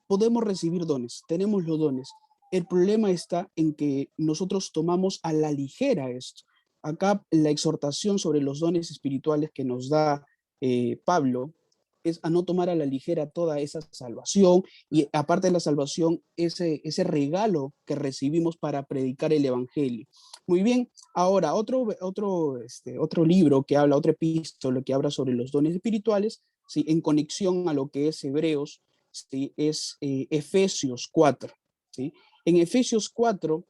Podemos recibir dones, tenemos los dones. El problema está en que nosotros tomamos a la ligera esto. Acá la exhortación sobre los dones espirituales que nos da Pablo es a no tomar a la ligera toda esa salvación y aparte de la salvación, ese regalo que recibimos para predicar el evangelio. Muy bien, ahora otro libro que habla, otro epístolo que habla sobre los dones espirituales, ¿sí? En conexión a lo que es Hebreos, ¿sí? Es Efesios 4. ¿Sí? En Efesios 4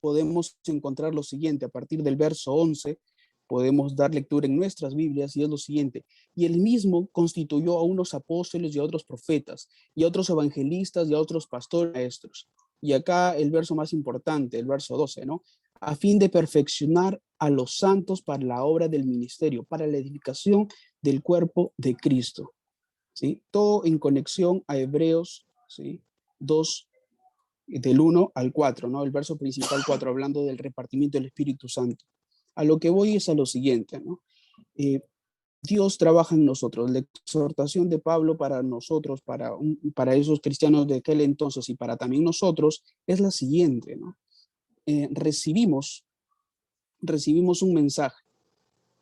podemos encontrar lo siguiente, a partir del verso 11, podemos dar lectura en nuestras Biblias y es lo siguiente: y él mismo constituyó a unos apóstoles y a otros profetas, y a otros evangelistas y a otros pastores maestros. Y acá el verso más importante, el verso 12, ¿no? A fin de perfeccionar a los santos para la obra del ministerio, para la edificación del cuerpo de Cristo. ¿Sí? Todo en conexión a Hebreos, ¿sí? 2, del 1 al 4, ¿no? El verso principal 4, hablando del repartimiento del Espíritu Santo. A lo que voy es a lo siguiente, ¿no? Dios trabaja en nosotros. La exhortación de Pablo para nosotros, para esos cristianos de aquel entonces y para también nosotros, es la siguiente, ¿no? Recibimos un mensaje.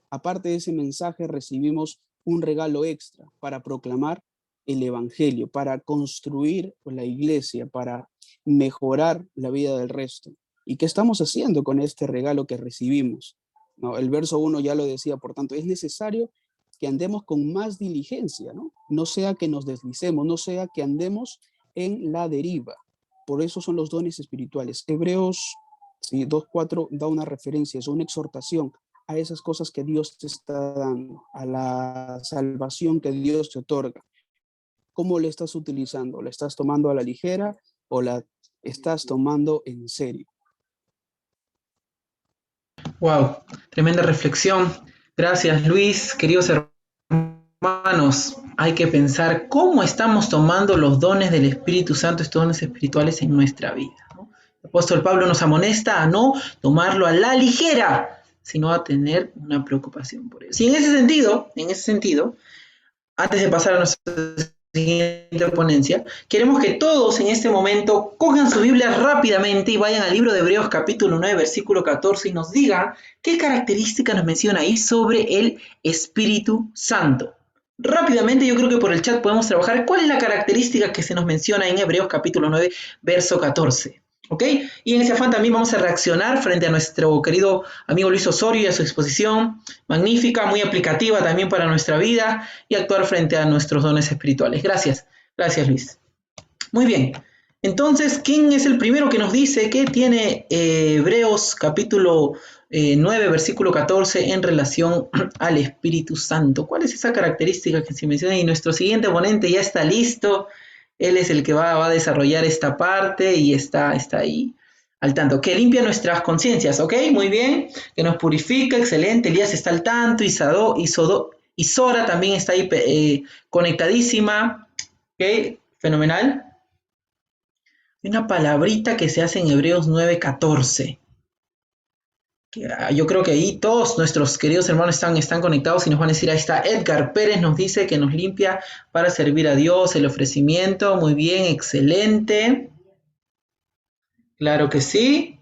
Aparte de ese mensaje, recibimos un regalo extra para proclamar el evangelio, para construir la iglesia, para mejorar la vida del resto. ¿Y qué estamos haciendo con este regalo que recibimos? ¿No? El verso 1 ya lo decía, por tanto, es necesario que andemos con más diligencia, ¿no? No sea que nos deslicemos, no sea que andemos en la deriva. Por eso son los dones espirituales. Hebreos 2:4 da una referencia, es una exhortación a esas cosas que Dios te está dando, a la salvación que Dios te otorga. ¿Cómo le estás utilizando? ¿La estás tomando a la ligera o la estás tomando en serio? Wow, tremenda reflexión. Gracias, Luis. Queridos hermanos, hay que pensar cómo estamos tomando los dones del Espíritu Santo, estos dones espirituales en nuesra vida, ¿no? El apóstol Pablo nos amonesta a no tomarlo a la ligera, sino a tener una preocupación por eso. Y en ese sentido, antes de pasar a nuestra siguiente ponencia, queremos que todos en este momento cojan su Biblia rápidamente y vayan al libro de Hebreos capítulo 9, versículo 14 y nos digan qué característica nos menciona ahí sobre el Espíritu Santo. Rápidamente, yo creo que por el chat podemos trabajar cuál es la característica que se nos menciona en Hebreos capítulo 9, verso 14. ¿Ok? Y en ese afán también vamos a reaccionar frente a nuestro querido amigo Luis Osorio y a su exposición magnífica, muy aplicativa también para nuestra vida y actuar frente a nuestros dones espirituales. Gracias Luis. Muy bien, entonces, ¿quién es el primero que nos dice qué tiene Hebreos capítulo 9, versículo 14 en relación al Espíritu Santo? ¿Cuál es esa característica que se menciona? Y nuestro siguiente ponente ya está listo. Él es el que va a desarrollar esta parte y está ahí al tanto. Que limpia nuestras conciencias, ¿ok? Muy bien. Que nos purifica, excelente. Elías está al tanto. Y Sora también está ahí conectadísima. ¿Ok? Fenomenal. Hay una palabrita que se hace en Hebreos 9:14. Yo creo que ahí todos nuestros queridos hermanos están conectados y nos van a decir, ahí está, Edgar Pérez nos dice que nos limpia para servir a Dios, el ofrecimiento, muy bien, excelente. Claro que sí.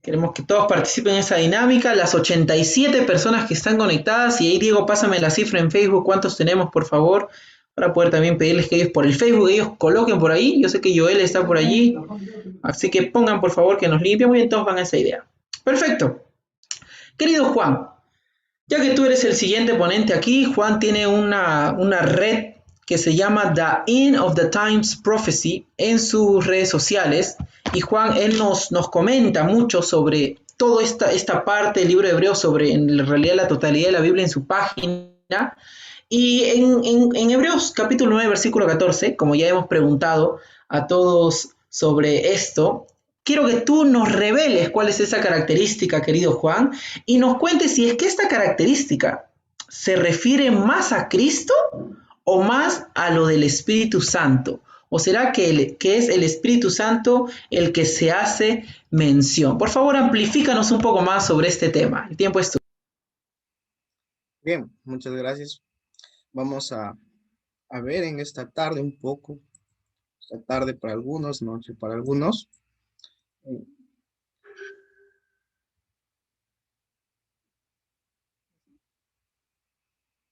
Queremos que todos participen en esa dinámica. Las 87 personas que están conectadas, y ahí Diego, pásame la cifra en Facebook, ¿cuántos tenemos, por favor? Para poder también pedirles que ellos por el Facebook, ellos coloquen por ahí. Yo sé que Joel está por allí, así que pongan por favor que nos limpien. Muy bien, todos van a esa idea. Perfecto. Querido Juan, ya que tú eres el siguiente ponente aquí, Juan tiene una red que se llama The End of the Times Prophecy en sus redes sociales. Y Juan, él nos comenta mucho sobre toda esta parte del libro de Hebreos, sobre en realidad la totalidad de la Biblia en su página. Y en Hebreos capítulo 9, versículo 14, como ya hemos preguntado a todos sobre esto, quiero que tú nos reveles cuál es esa característica, querido Juan, y nos cuentes si es que esta característica se refiere más a Cristo o más a lo del Espíritu Santo, ¿O será que es el Espíritu Santo el que se hace mención? Por favor, amplifícanos un poco más sobre este tema. El tiempo es tuyo. Bien, muchas gracias. Vamos a ver en esta tarde un poco, esta tarde para algunos, noche para algunos.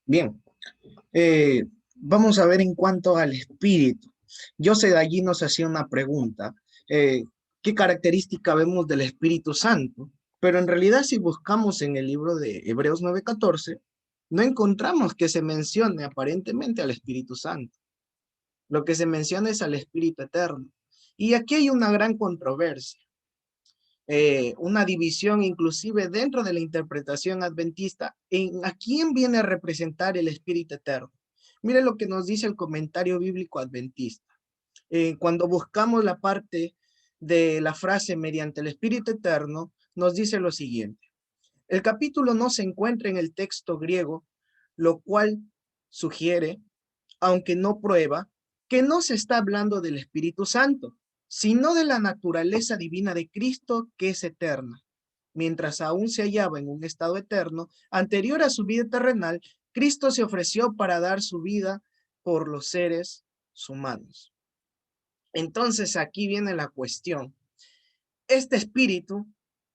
Bien, vamos a ver en cuanto al espíritu. José de allí nos hacía una pregunta. ¿Qué característica vemos del Espíritu Santo? Pero en realidad si buscamos en el libro de Hebreos 9:14, no encontramos que se mencione aparentemente al Espíritu Santo. Lo que se menciona es al Espíritu Eterno. Y aquí hay una gran controversia, una división inclusive dentro de la interpretación adventista en a quién viene a representar el Espíritu Eterno. Mire lo que nos dice el comentario bíblico adventista. Cuando buscamos la parte de la frase mediante el Espíritu Eterno, nos dice lo siguiente. El capítulo no se encuentra en el texto griego, lo cual sugiere, aunque no prueba, que no se está hablando del Espíritu Santo, sino de la naturaleza divina de Cristo que es eterna. Mientras aún se hallaba en un estado eterno, anterior a su vida terrenal, Cristo se ofreció para dar su vida por los seres humanos. Entonces aquí viene la cuestión. ¿Este Espíritu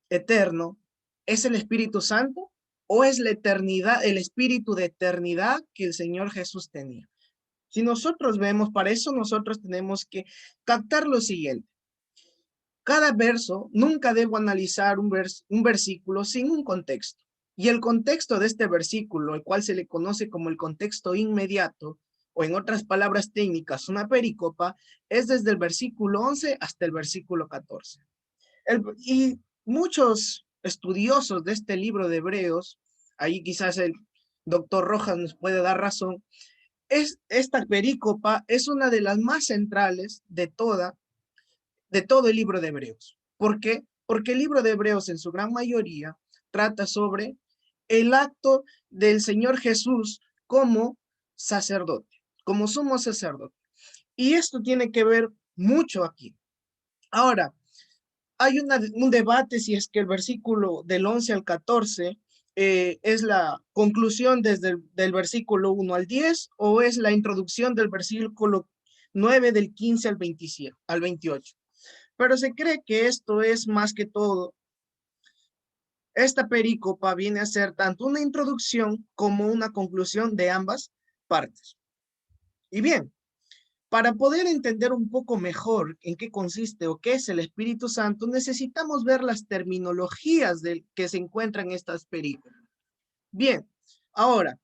eterno es el Espíritu Santo o es la eternidad, el Espíritu de eternidad que el Señor Jesús tenía? Si nosotros vemos, para eso nosotros tenemos que captar lo siguiente. Cada verso, nunca debo analizar un versículo sin un contexto. Y el contexto de este versículo, el cual se le conoce como el contexto inmediato, o en otras palabras técnicas, una perícopa, es desde el versículo 11 hasta el versículo 14. Y muchos estudiosos de este libro de Hebreos, ahí quizás el doctor Rojas nos puede dar razón, esta perícopa es una de las más centrales de todo el libro de Hebreos. ¿Por qué? Porque el libro de Hebreos en su gran mayoría trata sobre el acto del Señor Jesús como sacerdote, como sumo sacerdote. Y esto tiene que ver mucho aquí. Ahora, hay un debate si es que el versículo del 11 al 14 es la conclusión desde del versículo 1 al 10 o es la introducción del versículo 9 del 15 al 27, al 28. Pero se cree que esto es más que todo, esta perícopa viene a ser tanto una introducción como una conclusión de ambas partes. Y bien, para poder entender un poco mejor en qué consiste o qué es el Espíritu Santo, necesitamos ver las terminologías que se encuentran en estas perícopas. Bien, ahora,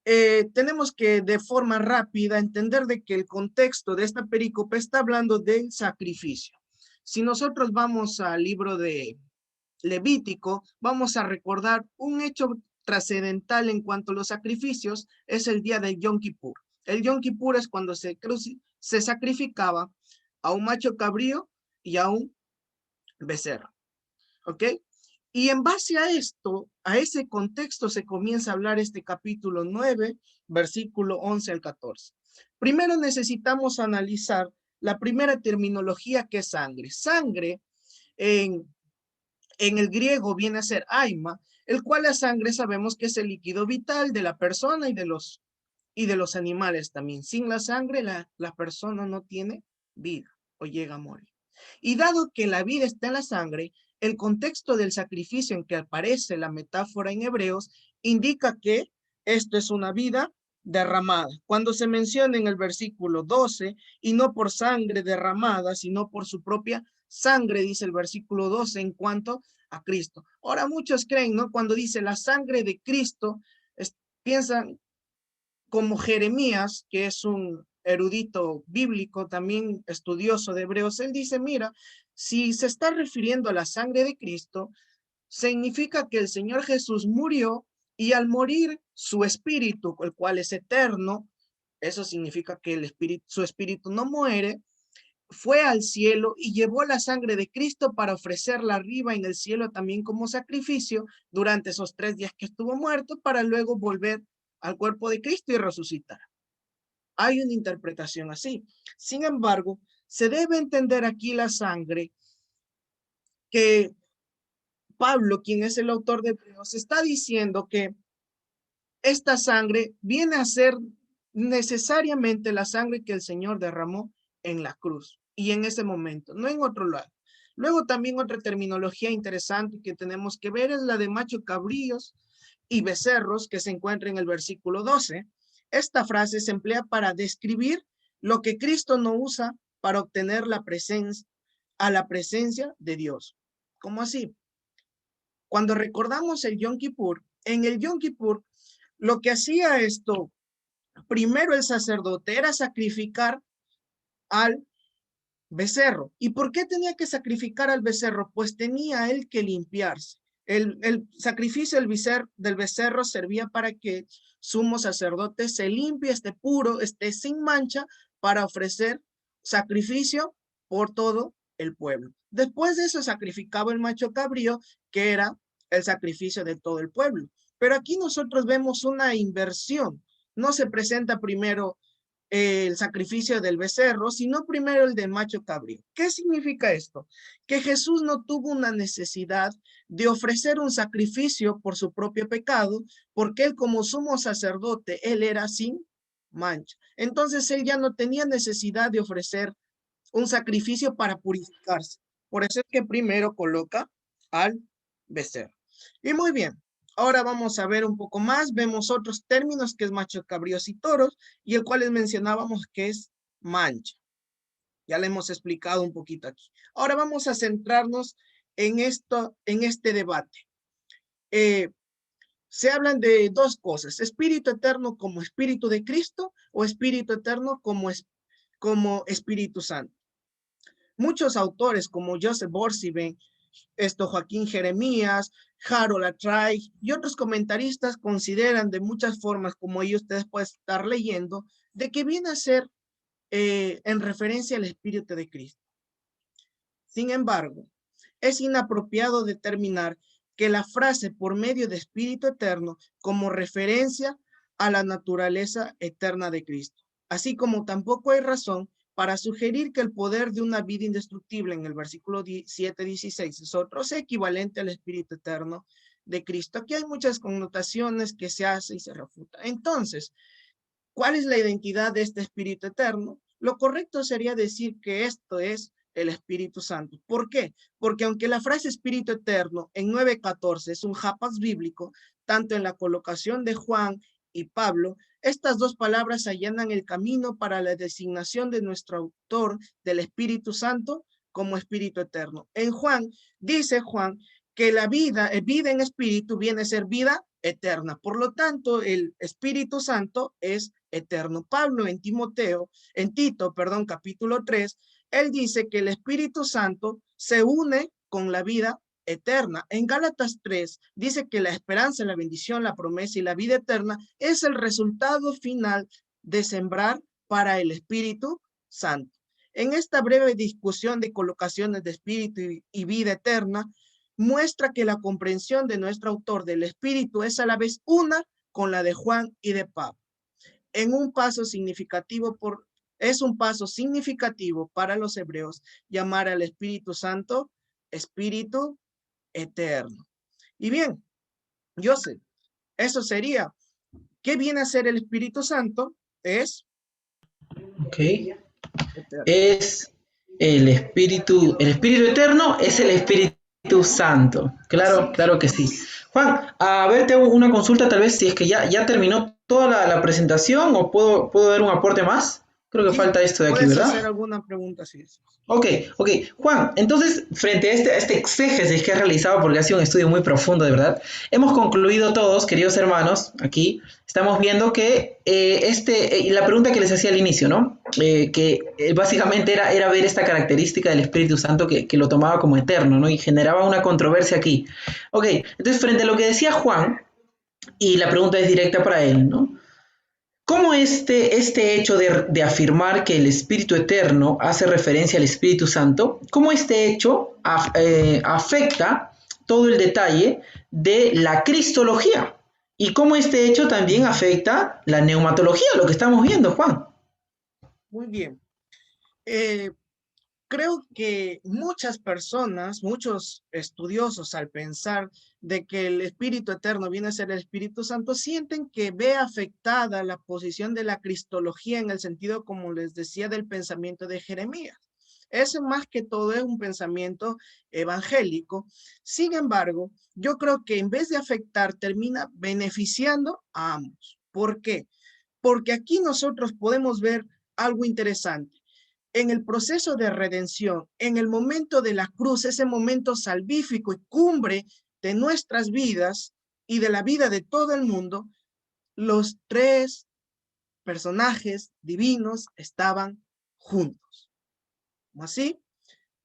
tenemos que de forma rápida entender de que el contexto de esta perícopa está hablando del sacrificio. Si nosotros vamos al libro de Levítico, vamos a recordar un hecho trascendental en cuanto a los sacrificios, es el día de Yom Kippur. El Yom Kippur es cuando se sacrificaba a un macho cabrío y a un becerro. ¿Ok? Y en base a esto, a ese contexto, se comienza a hablar este capítulo 9, versículo 11 al 14. Primero necesitamos analizar la primera terminología que es sangre. Sangre en el griego viene a ser aima, el cual la sangre sabemos que es el líquido vital de la persona y de los animales también. Sin la sangre, la persona no tiene vida o llega a morir. Y dado que la vida está en la sangre, el contexto del sacrificio en que aparece la metáfora en Hebreos indica que esto es una vida derramada. Cuando se menciona en el versículo 12, y no por sangre derramada, sino por su propia sangre, dice el versículo 12, en cuanto a Cristo. Ahora muchos creen, ¿no? Cuando dice la sangre de Cristo, piensan como Jeremías, que es un erudito bíblico, también estudioso de Hebreos, él dice, mira, si se está refiriendo a la sangre de Cristo, significa que el Señor Jesús murió y al morir su espíritu, el cual es eterno, eso significa que su espíritu no muere, fue al cielo y llevó la sangre de Cristo para ofrecerla arriba en el cielo también como sacrificio durante esos 3 días que estuvo muerto para luego volver al cuerpo de Cristo y resucitar. hay una interpretación así. Sin embargo, se debe entender aquí la sangre que Pablo, quien es el autor de Hebreos, está diciendo que esta sangre viene a ser necesariamente la sangre que el Señor derramó en la cruz y en ese momento, no en otro lado. Luego también otra terminología interesante que tenemos que ver es la de macho cabríos y becerros que se encuentra en el versículo 12. Esta frase se emplea para describir lo que Cristo no usa para obtener la presencia, a la presencia de Dios. ¿Cómo así? Cuando recordamos el Yom Kippur, en el Yom Kippur, lo que hacía esto, primero el sacerdote era sacrificar al becerro. ¿Y por qué tenía que sacrificar al becerro? Pues tenía él que limpiarse. El sacrificio del becerro servía para que sumo sacerdote se limpie, esté puro, esté sin mancha, para ofrecer sacrificio por todo el pueblo. Después de eso sacrificaba el macho cabrío, que era el sacrificio de todo el pueblo. Pero aquí nosotros vemos una inversión. No se presenta primero el sacrificio del becerro, sino primero el del macho cabrío. ¿Qué significa esto? Que Jesús no tuvo una necesidad de ofrecer un sacrificio por su propio pecado, porque él como sumo sacerdote, él era sin mancha. Entonces él ya no tenía necesidad de ofrecer un sacrificio para purificarse. Por eso es que primero coloca al becerro. Y muy bien, ahora vamos a ver un poco más. Vemos otros términos que es macho cabríos y toros, y el cual les mencionábamos que es mancha. Ya le hemos explicado un poquito aquí. Ahora vamos a centrarnos en este debate. Se hablan de dos cosas: espíritu eterno como espíritu de Cristo o espíritu eterno como Espíritu Santo. Muchos autores como Joseph Borsig, Joaquín Jeremías, Harold Atray y otros comentaristas consideran de muchas formas, como ahí ustedes pueden estar leyendo, de que viene a ser en referencia al Espíritu de Cristo. Sin embargo, es inapropiado determinar que la frase por medio de Espíritu Eterno como referencia a la naturaleza eterna de Cristo, así como tampoco hay razón para sugerir que el poder de una vida indestructible en el versículo 7:16 es otro, es equivalente al Espíritu Eterno de Cristo. Aquí hay muchas connotaciones que se hace y se refuta. Entonces, ¿cuál es la identidad de este Espíritu Eterno? Lo correcto sería decir que esto es el Espíritu Santo. ¿Por qué? Porque aunque la frase Espíritu Eterno en 9:14 es un hapas bíblico, tanto en la colocación de Juan y Pablo, estas dos palabras allanan el camino para la designación de nuestro autor del Espíritu Santo como Espíritu Eterno. En Juan, dice Juan que la vida en espíritu viene a ser vida eterna. Por lo tanto, el Espíritu Santo es eterno. Pablo en Tito, capítulo 3, él dice que el Espíritu Santo se une con la vida eterna. En Gálatas 3 dice que la esperanza, la bendición, la promesa y la vida eterna es el resultado final de sembrar para el Espíritu Santo. En esta breve discusión de colocaciones de espíritu y vida eterna, muestra que la comprensión de nuestro autor del Espíritu es a la vez una con la de Juan y de Pablo. Es un paso significativo para los hebreos llamar al Espíritu Santo Espíritu Eterno. Y bien, yo sé, eso sería, ¿qué viene a ser el Espíritu Santo? Es es el Espíritu Eterno, es el Espíritu Santo. Claro, claro que sí. Juan, a ver, te hago una consulta, tal vez si es que ya terminó toda la presentación, o puedo dar un aporte más. Creo que falta esto de aquí, ¿verdad? ¿Puedes hacer alguna pregunta? Sí. Ok. Juan, entonces, frente a este exégesis que has realizado, porque ha sido un estudio muy profundo, de verdad, hemos concluido todos, queridos hermanos, aquí, estamos viendo que la pregunta que les hacía al inicio, ¿no? Básicamente era ver esta característica del Espíritu Santo que lo tomaba como eterno, ¿no? Y generaba una controversia aquí. Ok, entonces, frente a lo que decía Juan, y la pregunta es directa para él, ¿no? ¿Cómo este hecho de afirmar que el Espíritu Eterno hace referencia al Espíritu Santo, cómo este hecho afecta todo el detalle de la cristología? Y cómo este hecho también afecta la neumatología, lo que estamos viendo, Juan. Muy bien. Creo que muchas personas, muchos estudiosos, al pensar de que el Espíritu Eterno viene a ser el Espíritu Santo, sienten que ve afectada la posición de la cristología en el sentido, como les decía, del pensamiento de Jeremías. Ese más que todo es un pensamiento evangélico. Sin embargo, yo creo que en vez de afectar, termina beneficiando a ambos. ¿Por qué? Porque aquí nosotros podemos ver algo interesante. En el proceso de redención, en el momento de la cruz, ese momento salvífico y cumbre de nuestras vidas y de la vida de todo el mundo, los tres personajes divinos estaban juntos. ¿Cómo así?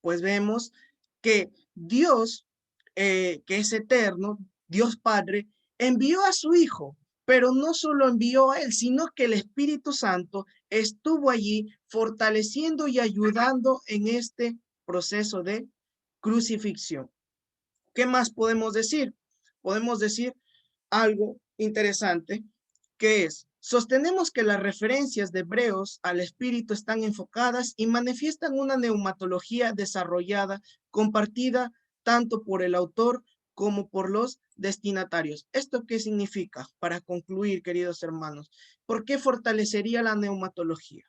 Pues vemos que Dios, que es eterno, Dios Padre, envió a su Hijo, pero no solo envió a él, sino que el Espíritu Santo estuvo allí fortaleciendo y ayudando en este proceso de crucifixión. ¿Qué más podemos decir? Podemos decir algo interesante, que es, sostenemos que las referencias de Hebreos al Espíritu están enfocadas y manifiestan una neumatología desarrollada, compartida tanto por el autor como por los destinatarios. ¿Esto qué significa? Para concluir, queridos hermanos, ¿por qué fortalecería la neumatología?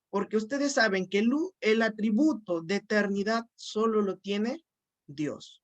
Porque ustedes saben que el atributo de eternidad solo lo tiene Dios.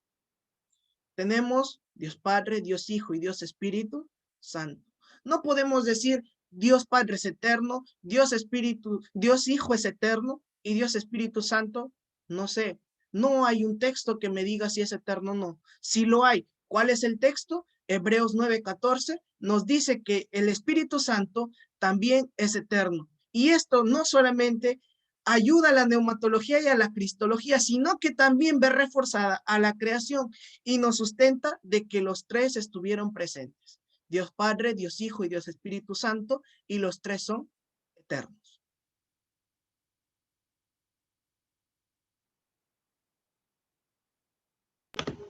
Tenemos Dios Padre, Dios Hijo y Dios Espíritu Santo. No podemos decir Dios Padre es eterno, Dios Espíritu, Dios Hijo es eterno y Dios Espíritu Santo, no sé. No hay un texto que me diga si es eterno o no. Si lo hay, ¿cuál es el texto? Hebreos 9:14 nos dice que el Espíritu Santo también es eterno. Y esto no solamente ayuda a la neumatología y a la cristología, sino que también ve reforzada a la creación y nos sustenta de que los tres estuvieron presentes. Dios Padre, Dios Hijo y Dios Espíritu Santo, y los tres son eternos.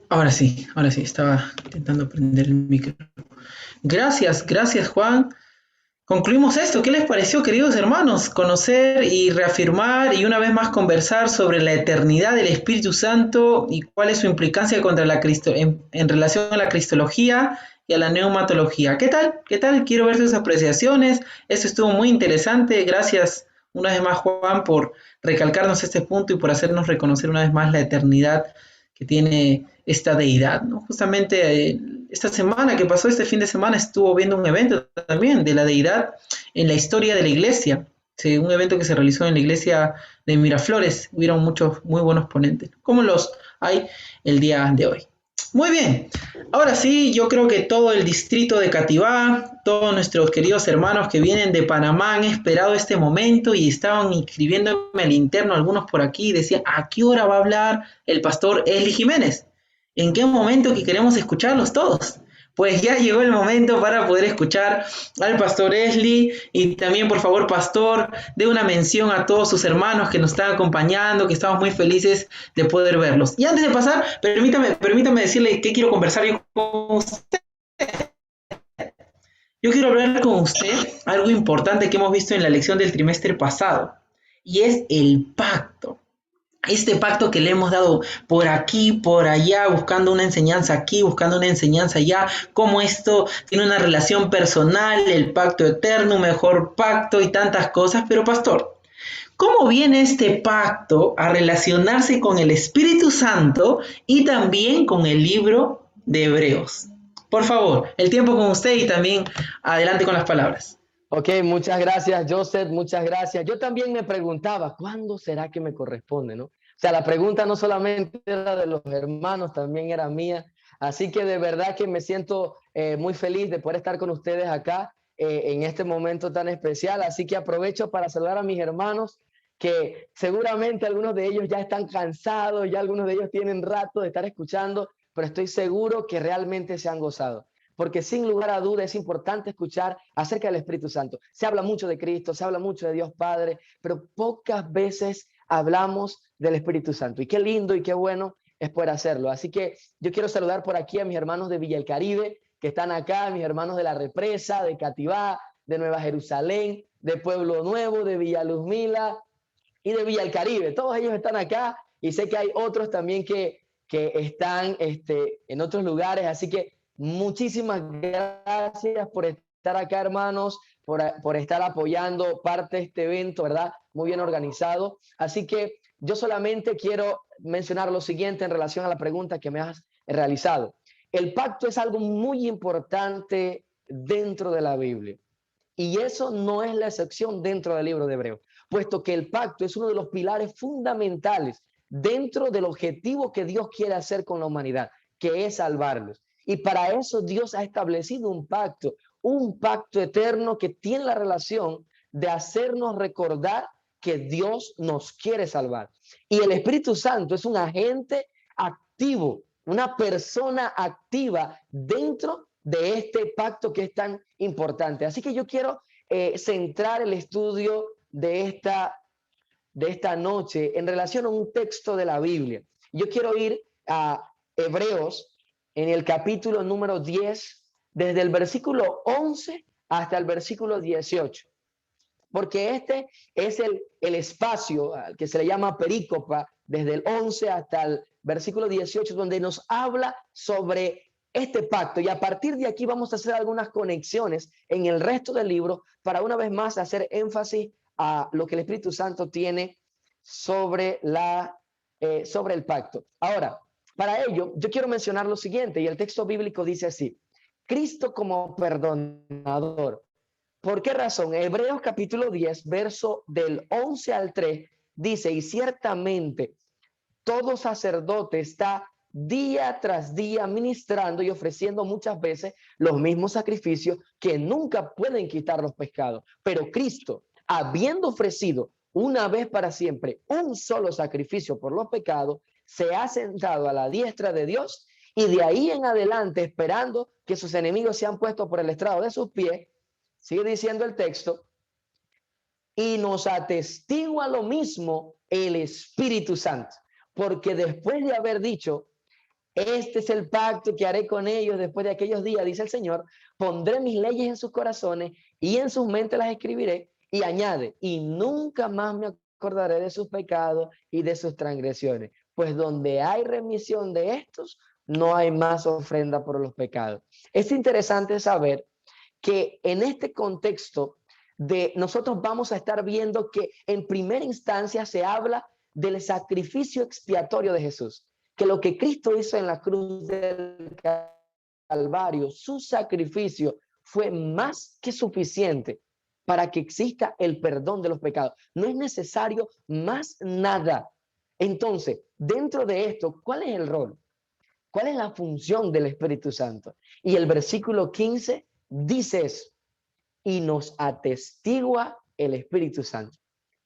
Ahora sí, estaba intentando prender el micro. Gracias, gracias Juan. Concluimos esto. ¿Qué les pareció, queridos hermanos? Conocer y reafirmar y una vez más conversar sobre la eternidad del Espíritu Santo y cuál es su implicancia contra en relación a la cristología y a la neumatología. ¿Qué tal? ¿Qué tal? Quiero ver sus apreciaciones. Esto estuvo muy interesante. Gracias una vez más, Juan, por recalcarnos este punto y por hacernos reconocer una vez más la eternidad que tiene esta deidad, ¿no? Justamente esta semana que pasó, este fin de semana, estuvo viendo un evento también de la deidad en la historia de la iglesia. Sí, un evento que se realizó en la iglesia de Miraflores. Hubieron muchos muy buenos ponentes, como los hay el día de hoy. Muy bien, ahora sí, yo creo que todo el distrito de Cativá, todos nuestros queridos hermanos que vienen de Panamá han esperado este momento y estaban inscribiéndome al interno, algunos por aquí, y decían, ¿a qué hora va a hablar el pastor Esli Jiménez? ¿En qué momento que queremos escucharlos todos? Pues ya llegó el momento para poder escuchar al pastor Esli y también, por favor, pastor, dé una mención a todos sus hermanos que nos están acompañando, que estamos muy felices de poder verlos. Y antes de pasar, permítame decirle que quiero conversar yo con usted. Yo quiero hablar con usted algo importante que hemos visto en la lección del trimestre pasado, y es el pacto. Este pacto que le hemos dado por aquí, por allá, buscando una enseñanza aquí, buscando una enseñanza allá, cómo esto tiene una relación personal, el pacto eterno, un mejor pacto y tantas cosas. Pero pastor, ¿cómo viene este pacto a relacionarse con el Espíritu Santo y también con el libro de Hebreos? Por favor, el tiempo con usted y también adelante con las palabras. Ok, muchas gracias, Joseph, muchas gracias. Yo también me preguntaba, ¿cuándo será que me corresponde, no? O sea, la pregunta no solamente era de los hermanos, también era mía. Así que de verdad que me siento muy feliz de poder estar con ustedes acá en este momento tan especial. Así que aprovecho para saludar a mis hermanos, que seguramente algunos de ellos ya están cansados, ya algunos de ellos tienen rato de estar escuchando, pero estoy seguro que realmente se han gozado. Porque sin lugar a duda es importante escuchar acerca del Espíritu Santo. Se habla mucho de Cristo, se habla mucho de Dios Padre, pero pocas veces hablamos del Espíritu Santo. Y qué lindo y qué bueno es poder hacerlo. Así que yo quiero saludar por aquí a mis hermanos de Villa El Caribe, que están acá, mis hermanos de La Represa, de Cativá, de Nueva Jerusalén, de Pueblo Nuevo, de Villa Luz Mila y de Villa El Caribe. Todos ellos están acá y sé que hay otros también que están en otros lugares. Así que muchísimas gracias por estar acá, hermanos, por estar apoyando parte de este evento, ¿verdad? Muy bien organizado. Así que yo solamente quiero mencionar lo siguiente en relación a la pregunta que me has realizado. El pacto es algo muy importante dentro de la Biblia. Y eso no es la excepción dentro del libro de Hebreos, puesto que el pacto es uno de los pilares fundamentales dentro del objetivo que Dios quiere hacer con la humanidad, que es salvarlos. Y para eso Dios ha establecido un pacto eterno que tiene la relación de hacernos recordar que Dios nos quiere salvar. Y el Espíritu Santo es un agente activo, una persona activa dentro de este pacto que es tan importante. Así que yo quiero centrar el estudio de esta noche en relación a un texto de la Biblia. Yo quiero ir a Hebreos en el capítulo número 10, desde el versículo 11 hasta el versículo 18. Porque este es el espacio al que se le llama perícopa, desde el 11 hasta el versículo 18, donde nos habla sobre este pacto. Y a partir de aquí vamos a hacer algunas conexiones en el resto del libro para una vez más hacer énfasis a lo que el Espíritu Santo tiene sobre el pacto. Ahora, para ello, yo quiero mencionar lo siguiente, y el texto bíblico dice así: Cristo como perdonador. ¿Por qué razón? Hebreos capítulo 10, verso del 11 al 3, dice: y ciertamente todo sacerdote está día tras día ministrando y ofreciendo muchas veces los mismos sacrificios que nunca pueden quitar los pecados. Pero Cristo, habiendo ofrecido una vez para siempre un solo sacrificio por los pecados, se ha sentado a la diestra de Dios, y de ahí en adelante, esperando que sus enemigos sean puestos por el estrado de sus pies, sigue diciendo el texto, y nos atestigua lo mismo el Espíritu Santo, porque después de haber dicho: este es el pacto que haré con ellos después de aquellos días, dice el Señor, pondré mis leyes en sus corazones y en sus mentes las escribiré, y añade: y nunca más me acordaré de sus pecados y de sus transgresiones, pues donde hay remisión de estos, no hay más ofrenda por los pecados. Es interesante saber que en este contexto nosotros vamos a estar viendo que en primera instancia se habla del sacrificio expiatorio de Jesús, que lo que Cristo hizo en la cruz del Calvario, su sacrificio fue más que suficiente para que exista el perdón de los pecados. No es necesario más nada. Entonces, dentro de esto, ¿cuál es el rol? ¿Cuál es la función del Espíritu Santo? Y el versículo 15 dice eso: y nos atestigua el Espíritu Santo.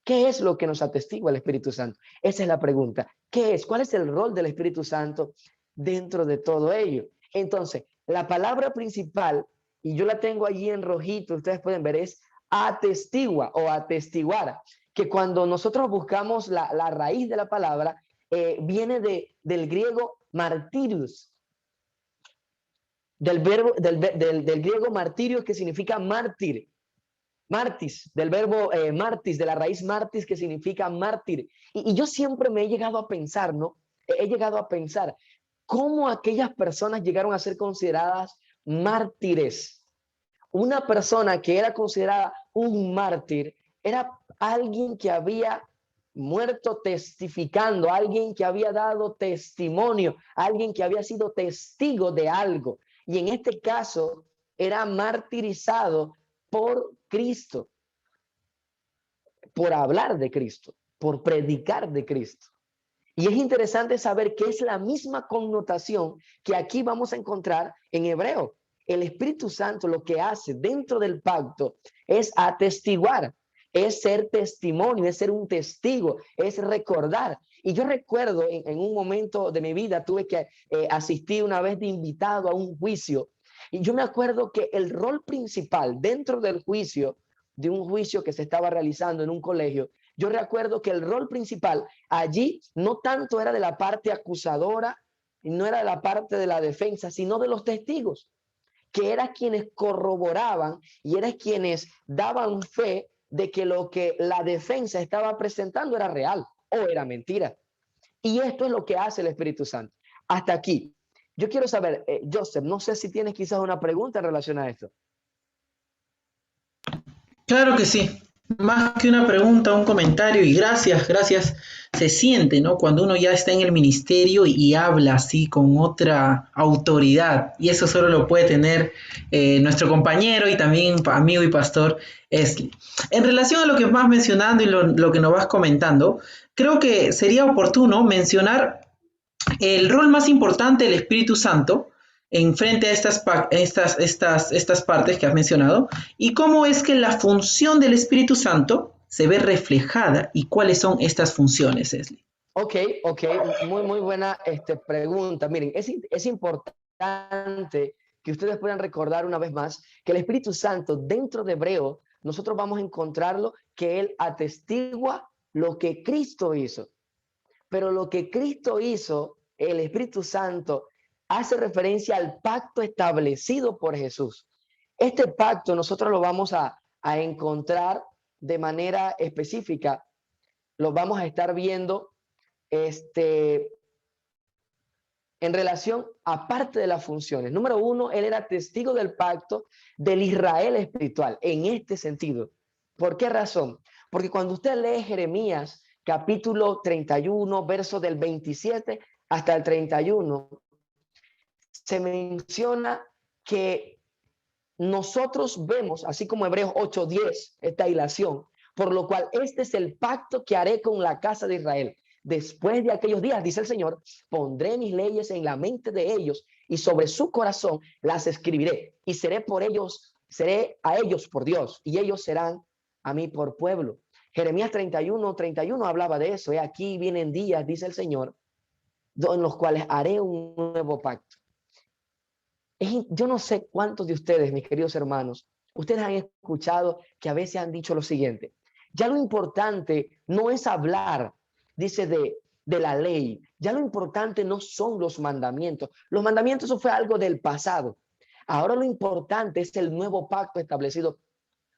¿Qué es lo que nos atestigua el Espíritu Santo? Esa es la pregunta. ¿Qué es? ¿Cuál es el rol del Espíritu Santo dentro de todo ello? Entonces, la palabra principal, y yo la tengo allí en rojito, ustedes pueden ver, es atestigua o atestiguar, que cuando nosotros buscamos la raíz de la palabra, viene del griego martirius, del griego martirios, que significa mártir. Martis, del verbo martis, de la raíz martis, que significa mártir. Y yo siempre me he llegado a pensar, ¿no? He llegado a pensar cómo aquellas personas llegaron a ser consideradas mártires. Una persona que era considerada un mártir era alguien que había muerto testificando, alguien que había dado testimonio, alguien que había sido testigo de algo. Y en este caso era martirizado por Cristo, por hablar de Cristo, por predicar de Cristo. Y es interesante saber que es la misma connotación que aquí vamos a encontrar en Hebreo. El Espíritu Santo lo que hace dentro del pacto es atestiguar, es ser testimonio, es ser un testigo, es recordar. Y yo recuerdo en un momento de mi vida tuve que asistir una vez de invitado a un juicio. Y yo me acuerdo que el rol principal dentro del juicio, de un juicio que se estaba realizando en un colegio, yo recuerdo que el rol principal allí no tanto era de la parte acusadora, no era de la parte de la defensa, sino de los testigos, que eran quienes corroboraban y eran quienes daban fe de que lo que la defensa estaba presentando era real o era mentira. Y esto es lo que hace el Espíritu Santo. Hasta aquí. Yo quiero saber, Joseph, no sé si tienes quizás una pregunta en relación a esto. Claro que sí. Más que una pregunta, un comentario y gracias, gracias. Se siente, ¿no? Cuando uno ya está en el ministerio y habla así con otra autoridad. Y eso solo lo puede tener nuestro compañero y también amigo y pastor Esli. En relación a lo que vas mencionando y lo que nos vas comentando, creo que sería oportuno mencionar el rol más importante del Espíritu Santo en frente a estas partes que has mencionado y cómo es que la función del Espíritu Santo se ve reflejada y cuáles son estas funciones, Esli. Ok, muy buena pregunta. Miren, es importante que ustedes puedan recordar una vez más que el Espíritu Santo dentro de Hebreo, nosotros vamos a encontrarlo que Él atestigua lo que Cristo hizo. Pero lo que Cristo hizo, el Espíritu Santo, hace referencia al pacto establecido por Jesús. Este pacto nosotros lo vamos a encontrar de manera específica, lo vamos a estar viendo en relación a parte de las funciones. Número uno, él era testigo del pacto del Israel espiritual, en este sentido. ¿Por qué razón? Porque cuando usted lee Jeremías, capítulo 31, verso del 27 hasta el 31, se menciona que nosotros vemos, así como Hebreos 8:10, esta hilación, por lo cual este es el pacto que haré con la casa de Israel. Después de aquellos días, dice el Señor, pondré mis leyes en la mente de ellos y sobre su corazón las escribiré y seré a ellos por Dios y ellos serán a mí por pueblo. Jeremías 31 hablaba de eso. Aquí vienen días, dice el Señor, en los cuales haré un nuevo pacto. Yo no sé cuántos de ustedes, mis queridos hermanos, ustedes han escuchado que a veces han dicho lo siguiente: ya lo importante no es hablar, dice, de la ley. Ya lo importante no son los mandamientos. Los mandamientos, eso fue algo del pasado. Ahora lo importante es el nuevo pacto establecido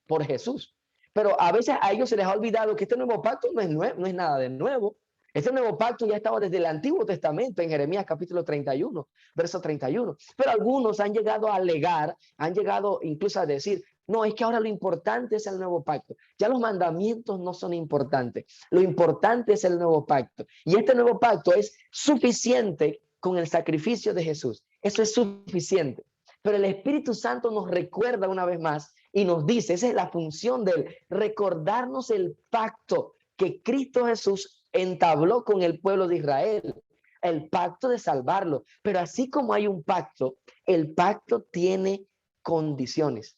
por Jesús. Pero a veces a ellos se les ha olvidado que este nuevo pacto no es nada de nuevo. Este nuevo pacto ya estaba desde el Antiguo Testamento, en Jeremías capítulo 31, verso 31. Pero algunos han llegado a alegar, han llegado incluso a decir, no, es que ahora lo importante es el nuevo pacto. Ya los mandamientos no son importantes. Lo importante es el nuevo pacto. Y este nuevo pacto es suficiente con el sacrificio de Jesús. Eso es suficiente. Pero el Espíritu Santo nos recuerda una vez más y nos dice, esa es la función de él, recordarnos el pacto que Cristo Jesús entabló con el pueblo de Israel, el pacto de salvarlo. Pero así como hay un pacto, el pacto tiene condiciones.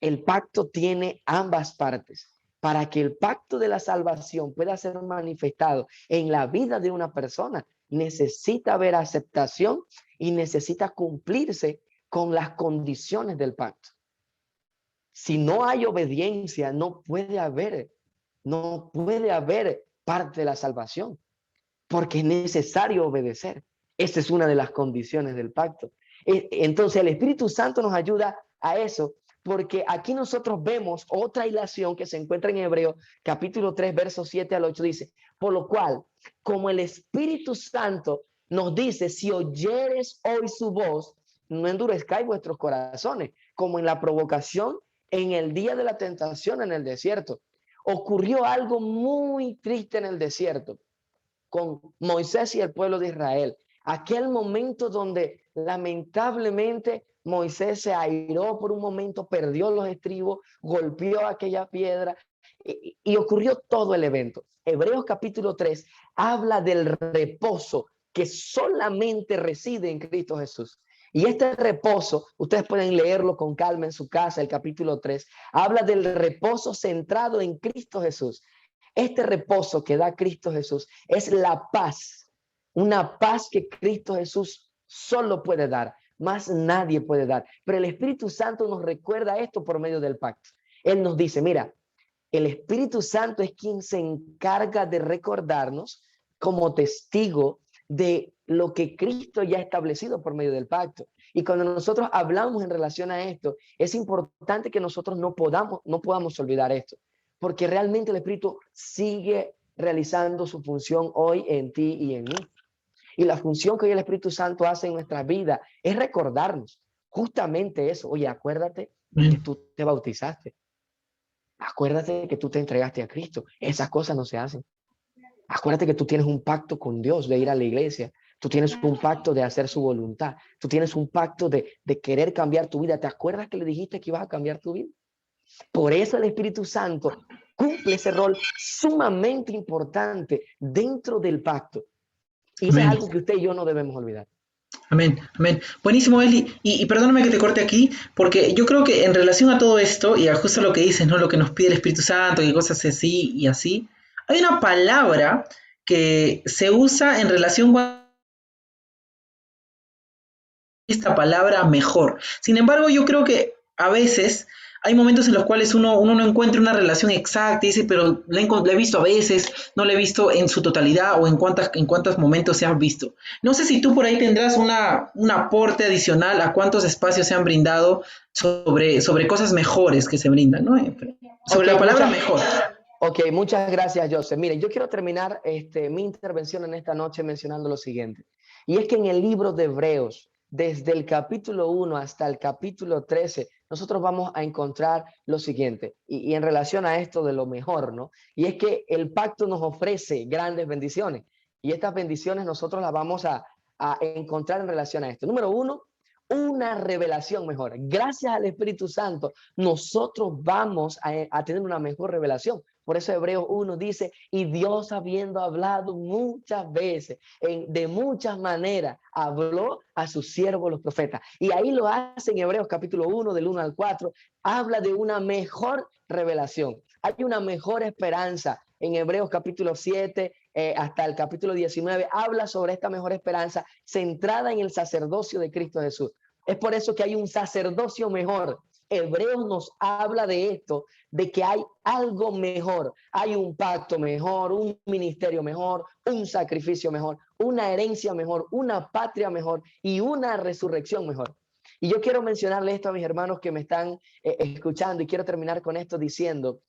El pacto tiene ambas partes. Para que el pacto de la salvación pueda ser manifestado en la vida de una persona, necesita haber aceptación y necesita cumplirse con las condiciones del pacto. Si no hay obediencia, no puede haber parte de la salvación, porque es necesario obedecer. Esa es una de las condiciones del pacto. Entonces el Espíritu Santo nos ayuda a eso, porque aquí nosotros vemos otra hilación que se encuentra en Hebreo, capítulo 3, versos 7 al 8, dice, por lo cual, como el Espíritu Santo nos dice, si oyeres hoy su voz, no endurezcáis vuestros corazones, como en la provocación en el día de la tentación en el desierto. Ocurrió algo muy triste en el desierto con Moisés y el pueblo de Israel. Aquel momento donde lamentablemente Moisés se airó por un momento, perdió los estribos, golpeó aquella piedra y ocurrió todo el evento. Hebreos capítulo 3 habla del reposo que solamente reside en Cristo Jesús. Y este reposo, ustedes pueden leerlo con calma en su casa, el capítulo 3, habla del reposo centrado en Cristo Jesús. Este reposo que da Cristo Jesús es la paz, una paz que Cristo Jesús solo puede dar, más nadie puede dar. Pero el Espíritu Santo nos recuerda esto por medio del pacto. Él nos dice, mira, el Espíritu Santo es quien se encarga de recordarnos como testigo de lo que Cristo ya ha establecido por medio del pacto. Y cuando nosotros hablamos en relación a esto, es importante que nosotros no podamos olvidar esto. porque realmente el Espíritu sigue realizando su función hoy en ti y en mí. Y la función que hoy el Espíritu Santo hace en nuestra vida es recordarnos justamente eso. Oye, acuérdate que tú te bautizaste. Acuérdate que tú te entregaste a Cristo. Esas cosas no se hacen. Acuérdate que tú tienes un pacto con Dios de ir a la iglesia. Tú tienes un pacto de hacer su voluntad. Tú tienes un pacto de querer cambiar tu vida. ¿Te acuerdas que le dijiste que ibas a cambiar tu vida? Por eso el Espíritu Santo cumple ese rol sumamente importante dentro del pacto. Y eso es algo que usted y yo no debemos olvidar. Amén, amén. Buenísimo, Eli. Y perdóname que te corte aquí, porque yo creo que en relación a todo esto, y a justo lo que dices, ¿no? Lo que nos pide el Espíritu Santo, que cosas así y así, hay una palabra que se usa en relación con esta palabra mejor. Sin embargo, yo creo que a veces hay momentos en los cuales uno no encuentra una relación exacta y dice, pero la he visto a veces, no la he visto en su totalidad o en cuántos momentos se han visto. No sé si tú por ahí tendrás un aporte adicional a cuántos espacios se han brindado sobre cosas mejores que se brindan, ¿no? Sobre la palabra mejor. Ok, muchas gracias, Joseph. Miren, yo quiero terminar mi intervención en esta noche mencionando lo siguiente. Y es que en el libro de Hebreos, desde el capítulo 1 hasta el capítulo 13, nosotros vamos a encontrar lo siguiente, y en relación a esto de lo mejor, ¿no? Y es que el pacto nos ofrece grandes bendiciones, y estas bendiciones nosotros las vamos a encontrar en relación a esto. Número 1, una revelación mejor. Gracias al Espíritu Santo, nosotros vamos a tener una mejor revelación. Por eso Hebreos 1 dice, y Dios habiendo hablado muchas veces, de muchas maneras, habló a sus siervos los profetas. Y ahí lo hace en Hebreos capítulo 1, del 1 al 4, habla de una mejor revelación. Hay una mejor esperanza. En Hebreos capítulo 7 hasta el capítulo 19, habla sobre esta mejor esperanza centrada en el sacerdocio de Cristo Jesús. Es por eso que hay un sacerdocio mejor. Hebreos nos habla de esto, de que hay algo mejor, hay un pacto mejor, un ministerio mejor, un sacrificio mejor, una herencia mejor, una patria mejor y una resurrección mejor. Y yo quiero mencionarle esto a mis hermanos que me están escuchando, y quiero terminar con esto diciendo,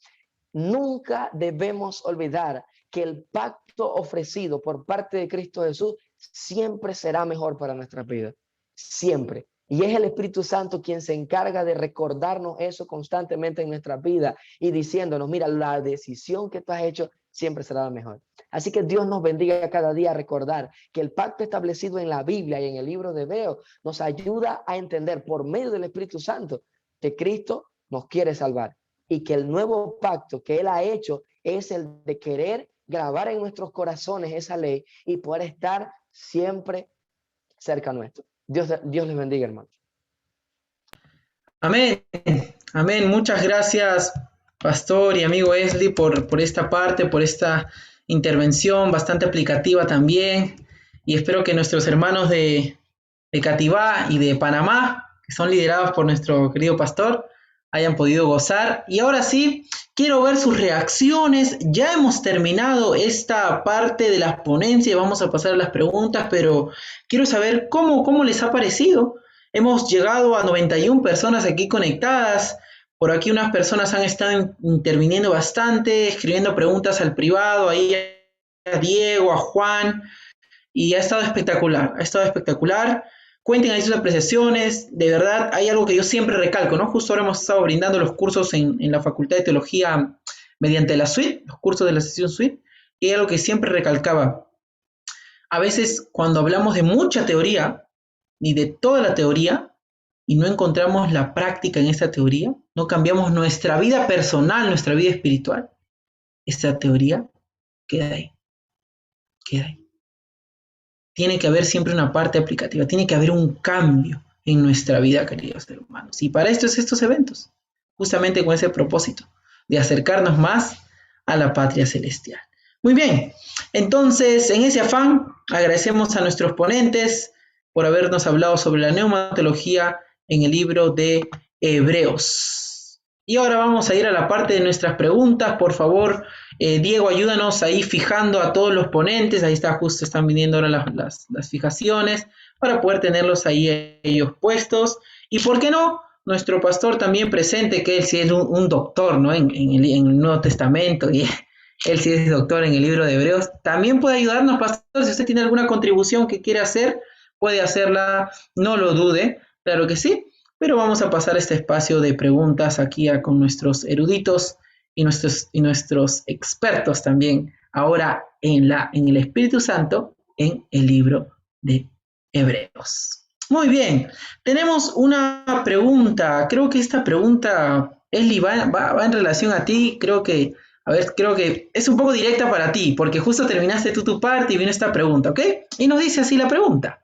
nunca debemos olvidar que el pacto ofrecido por parte de Cristo Jesús siempre será mejor para nuestra vida, siempre. Y es el Espíritu Santo quien se encarga de recordarnos eso constantemente en nuestra vida y diciéndonos, mira, la decisión que tú has hecho siempre será la mejor. Así que Dios nos bendiga cada día a recordar que el pacto establecido en la Biblia y en el libro de Hebreos nos ayuda a entender por medio del Espíritu Santo que Cristo nos quiere salvar y que el nuevo pacto que Él ha hecho es el de querer grabar en nuestros corazones esa ley y poder estar siempre cerca nuestro. Dios les bendiga, hermanos. Amén, amén. Muchas gracias, pastor y amigo Esli, por esta parte, por esta intervención bastante aplicativa también. Y espero que nuestros hermanos de Cativá y de Panamá, que son liderados por nuestro querido pastor, hayan podido gozar. Y ahora sí, quiero ver sus reacciones. Ya hemos terminado esta parte de las ponencias, vamos a pasar a las preguntas, pero quiero saber cómo les ha parecido. Hemos llegado a 91 personas aquí conectadas. Por aquí unas personas han estado interviniendo bastante, escribiendo preguntas al privado, ahí a Diego, a Juan, y ha estado espectacular, Cuenten ahí sus apreciaciones. De verdad, hay algo que yo siempre recalco, ¿no? Justo ahora hemos estado brindando los cursos en la Facultad de Teología mediante la suite, los cursos de la sesión suite, y hay algo que siempre recalcaba. A veces, cuando hablamos de mucha teoría, y de toda la teoría, y no encontramos la práctica en esta teoría, no cambiamos nuestra vida personal, nuestra vida espiritual, esta teoría queda ahí. Tiene que haber siempre una parte aplicativa, tiene que haber un cambio en nuestra vida, queridos hermanos. Y para esto es estos eventos, justamente con ese propósito, de acercarnos más a la patria celestial. Muy bien, entonces en ese afán agradecemos a nuestros ponentes por habernos hablado sobre la neumatología en el libro de Hebreos. Y ahora vamos a ir a la parte de nuestras preguntas. Por favor, Diego, ayúdanos ahí fijando a todos los ponentes. Ahí está, justo están viniendo ahora las fijaciones para poder tenerlos ahí ellos puestos. Y por qué no, nuestro pastor también presente, que él sí es un doctor, ¿no? En el Nuevo Testamento, y él sí es doctor en el libro de Hebreos. También puede ayudarnos, pastor, si usted tiene alguna contribución que quiere hacer, puede hacerla, no lo dude, claro que sí. Pero vamos a pasar este espacio de preguntas aquí con nuestros eruditos y nuestros expertos también, ahora en el Espíritu Santo, en el libro de Hebreos. Muy bien, tenemos una pregunta. Creo que esta pregunta, Eli, va en relación a ti. Creo que es un poco directa para ti, porque justo terminaste tú tu parte y vino esta pregunta, ¿ok? Y nos dice así la pregunta.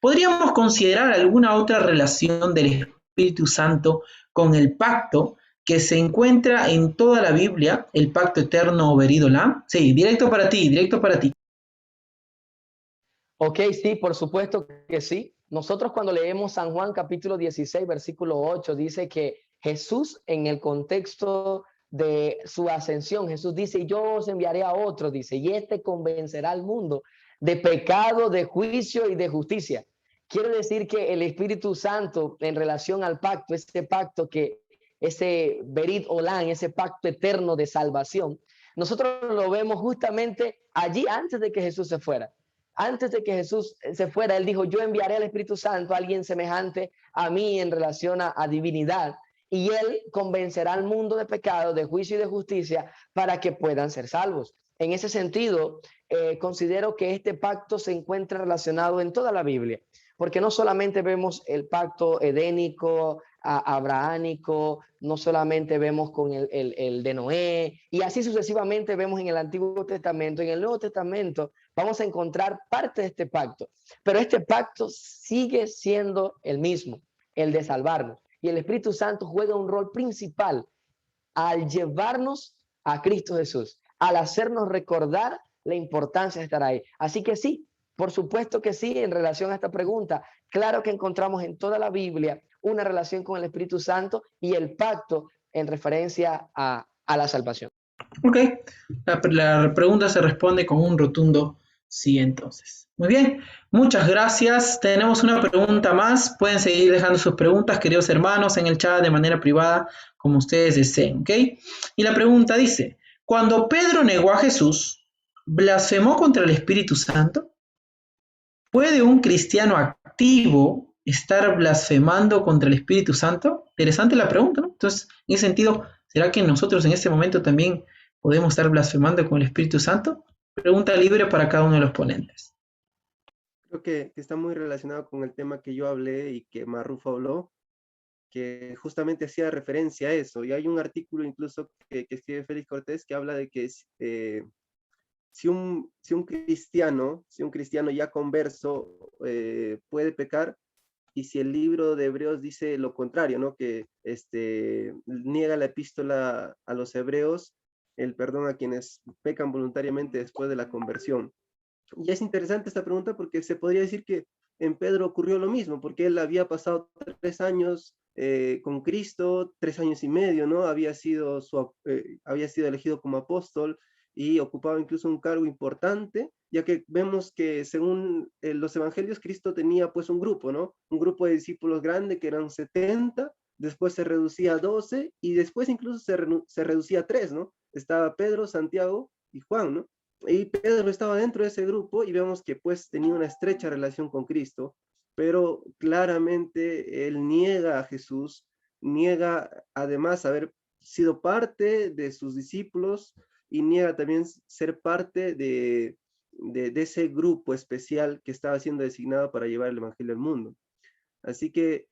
¿Podríamos considerar alguna otra relación del Espíritu Santo con el pacto que se encuentra en toda la Biblia, el pacto eterno Berit-Olam? Sí, directo para ti, directo para ti. Ok, sí, por supuesto que sí. Nosotros cuando leemos San Juan capítulo 16, versículo 8, dice que Jesús en el contexto de su ascensión, Jesús dice, yo os enviaré a otro, dice, y este convencerá al mundo de pecado, de juicio y de justicia. Quiere decir que el Espíritu Santo en relación al pacto, ese Berit Olam, ese pacto eterno de salvación, nosotros lo vemos justamente allí antes de que Jesús se fuera. Antes de que Jesús se fuera, él dijo, yo enviaré al Espíritu Santo a alguien semejante a mí en relación a divinidad, y él convencerá al mundo de pecado, de juicio y de justicia para que puedan ser salvos. En ese sentido, considero que este pacto se encuentra relacionado en toda la Biblia, porque no solamente vemos el pacto edénico, abrahámico, no solamente vemos con el de Noé, y así sucesivamente vemos en el Antiguo Testamento, en el Nuevo Testamento vamos a encontrar parte de este pacto, pero este pacto sigue siendo el mismo, el de salvarnos, y el Espíritu Santo juega un rol principal al llevarnos a Cristo Jesús, al hacernos recordar la importancia de estar ahí. Así que sí, por supuesto que sí, en relación a esta pregunta, claro que encontramos en toda la Biblia una relación con el Espíritu Santo y el pacto en referencia a la salvación. Ok, la pregunta se responde con un rotundo sí entonces. Muy bien, muchas gracias. Tenemos una pregunta más. Pueden seguir dejando sus preguntas, queridos hermanos, en el chat de manera privada, como ustedes deseen, ¿ok? Y la pregunta dice, cuando Pedro negó a Jesús, ¿blasfemó contra el Espíritu Santo? ¿Puede un cristiano activo estar blasfemando contra el Espíritu Santo? Interesante la pregunta, ¿no? Entonces, en ese sentido, ¿será que nosotros en este momento también podemos estar blasfemando con el Espíritu Santo? Pregunta libre para cada uno de los ponentes. Creo que está muy relacionado con el tema que yo hablé y que Marrufo habló, que justamente hacía referencia a eso. Y hay un artículo incluso que escribe Félix Cortés que habla de que si un cristiano ya converso puede pecar, y si el libro de Hebreos dice lo contrario, ¿no? Que niega la epístola a los hebreos, el perdón a quienes pecan voluntariamente después de la conversión. Y es interesante esta pregunta porque se podría decir que en Pedro ocurrió lo mismo, porque él había pasado 3 años con Cristo, 3 años y medio, ¿no? Había sido elegido como apóstol y ocupaba incluso un cargo importante, ya que vemos que según los evangelios, Cristo tenía pues un grupo, ¿no? Un grupo de discípulos grande que eran 70, después se reducía a 12 y después incluso se reducía a 3, ¿no? Estaba Pedro, Santiago y Juan, ¿no? Y Pedro estaba dentro de ese grupo y vemos que pues tenía una estrecha relación con Cristo, pero claramente él niega a Jesús, niega además haber sido parte de sus discípulos y niega también ser parte de ese grupo especial que estaba siendo designado para llevar el Evangelio al mundo. Así que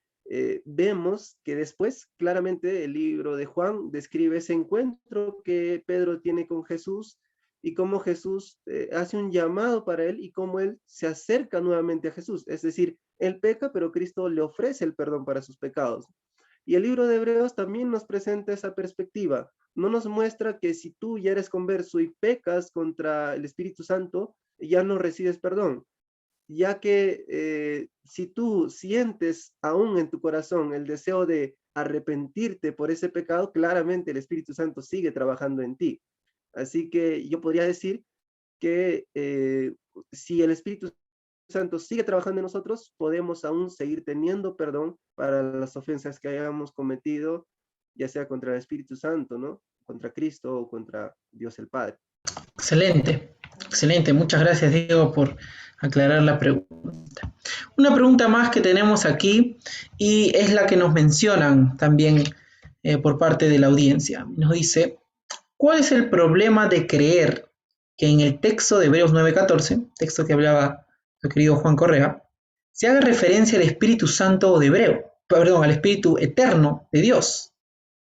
vemos que después claramente el libro de Juan describe ese encuentro que Pedro tiene con Jesús y cómo Jesús hace un llamado para él y cómo él se acerca nuevamente a Jesús. Es decir, él peca, pero Cristo le ofrece el perdón para sus pecados. Y el libro de Hebreos también nos presenta esa perspectiva. No nos muestra que si tú ya eres converso y pecas contra el Espíritu Santo, ya no recibes perdón, ya que si tú sientes aún en tu corazón el deseo de arrepentirte por ese pecado, claramente el Espíritu Santo sigue trabajando en ti. Así que yo podría decir que si el Espíritu Santo sigue trabajando en nosotros, podemos aún seguir teniendo perdón para las ofensas que hayamos cometido, ya sea contra el Espíritu Santo, ¿no? Contra Cristo o contra Dios el Padre. Excelente, excelente. Muchas gracias, Diego, por aclarar la pregunta. Una pregunta más que tenemos aquí y es la que nos mencionan también por parte de la audiencia. Nos dice, ¿cuál es el problema de creer que en el texto de Hebreos 9:14, texto que hablaba el querido Juan Correa, se haga referencia al Espíritu Santo de Hebreo, perdón, al Espíritu Eterno de Dios?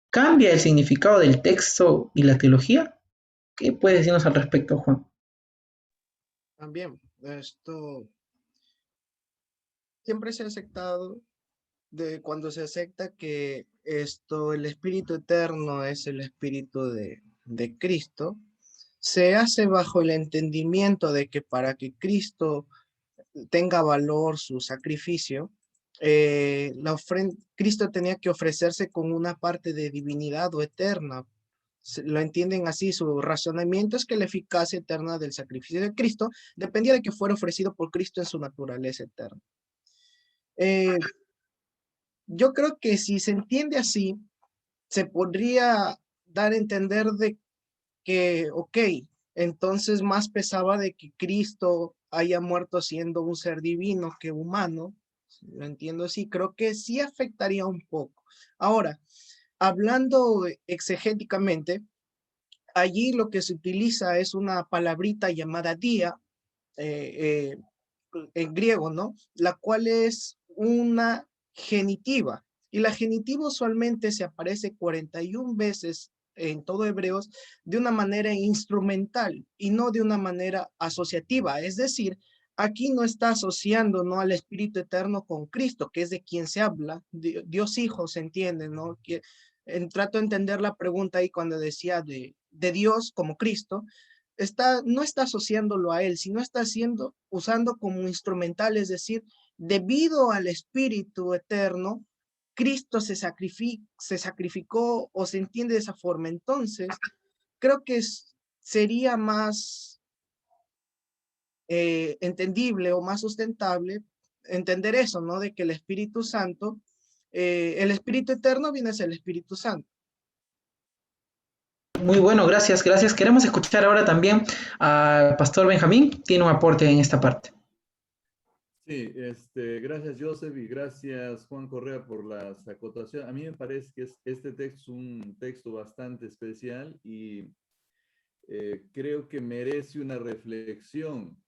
¿Cambia el significado del texto y la teología? ¿Qué puedes decirnos al respecto, Juan? También, esto siempre se ha aceptado de cuando se acepta que el Espíritu Eterno es el Espíritu de Cristo, se hace bajo el entendimiento de que para que Cristo tenga valor su sacrificio, Cristo tenía que ofrecerse con una parte de divinidad o eterna. Lo entienden así, su razonamiento es que la eficacia eterna del sacrificio de Cristo dependía de que fuera ofrecido por Cristo en su naturaleza eterna. Yo creo que si se entiende así, se podría dar a entender de que, ok, entonces más pesaba de que Cristo haya muerto siendo un ser divino que humano. Lo entiendo así, creo que sí afectaría un poco. Ahora, hablando exegéticamente, allí lo que se utiliza es una palabrita llamada dia, en griego, ¿no? La cual es una genitiva. Y la genitiva usualmente se aparece 41 veces en todo Hebreos de una manera instrumental y no de una manera asociativa. Es decir, aquí no está asociando, ¿no?, al Espíritu Eterno con Cristo, que es de quien se habla. Dios Hijo se entiende, ¿no? Trato de entender la pregunta ahí cuando decía de Dios como Cristo. No está asociándolo a él, sino está usando como instrumental, es decir, debido al Espíritu Eterno, Cristo se sacrificó o se entiende de esa forma. Entonces, creo que sería más entendible o más sustentable entender eso, ¿no? De que el Espíritu Santo, el Espíritu Eterno viene a ser el Espíritu Santo. Muy bueno, gracias, gracias. Queremos escuchar ahora también al Pastor Benjamín. Tiene un aporte en esta parte. Sí, gracias Joseph y gracias Juan Correa por las acotaciones. A mí me parece que este texto es un texto bastante especial y creo que merece una reflexión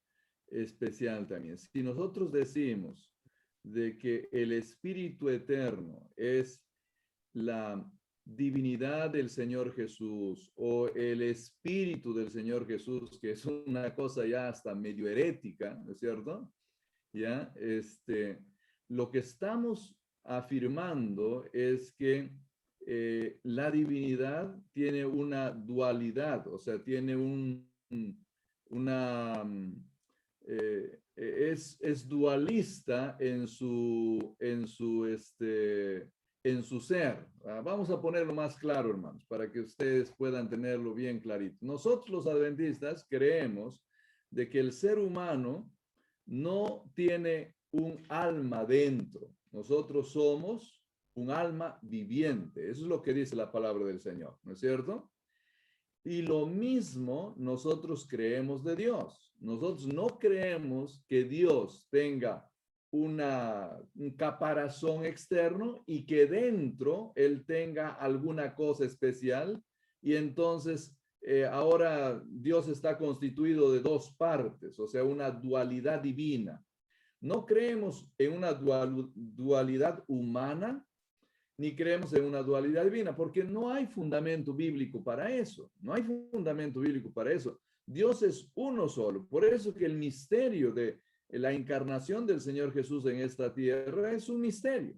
especial también. Si nosotros decimos de que el Espíritu Eterno es la divinidad del Señor Jesús o el Espíritu del Señor Jesús, que es una cosa ya hasta medio herética, ¿no es cierto? ¿Ya? Lo que estamos afirmando es que la divinidad tiene una dualidad, o sea, tiene es dualista en su ser. Vamos a ponerlo más claro, hermanos, para que ustedes puedan tenerlo bien clarito. Nosotros los adventistas creemos de que el ser humano no tiene un alma dentro. Nosotros somos un alma viviente. Eso es lo que dice la palabra del Señor, ¿no es cierto? Y lo mismo nosotros creemos de Dios. Nosotros no creemos que Dios tenga un caparazón externo y que dentro Él tenga alguna cosa especial y entonces ahora Dios está constituido de dos partes, o sea, una dualidad divina. No creemos en una dualidad humana, ni creemos en una dualidad divina, porque no hay fundamento bíblico para eso. No hay fundamento bíblico para eso. Dios es uno solo. Por eso que el misterio de la encarnación del Señor Jesús en esta tierra es un misterio.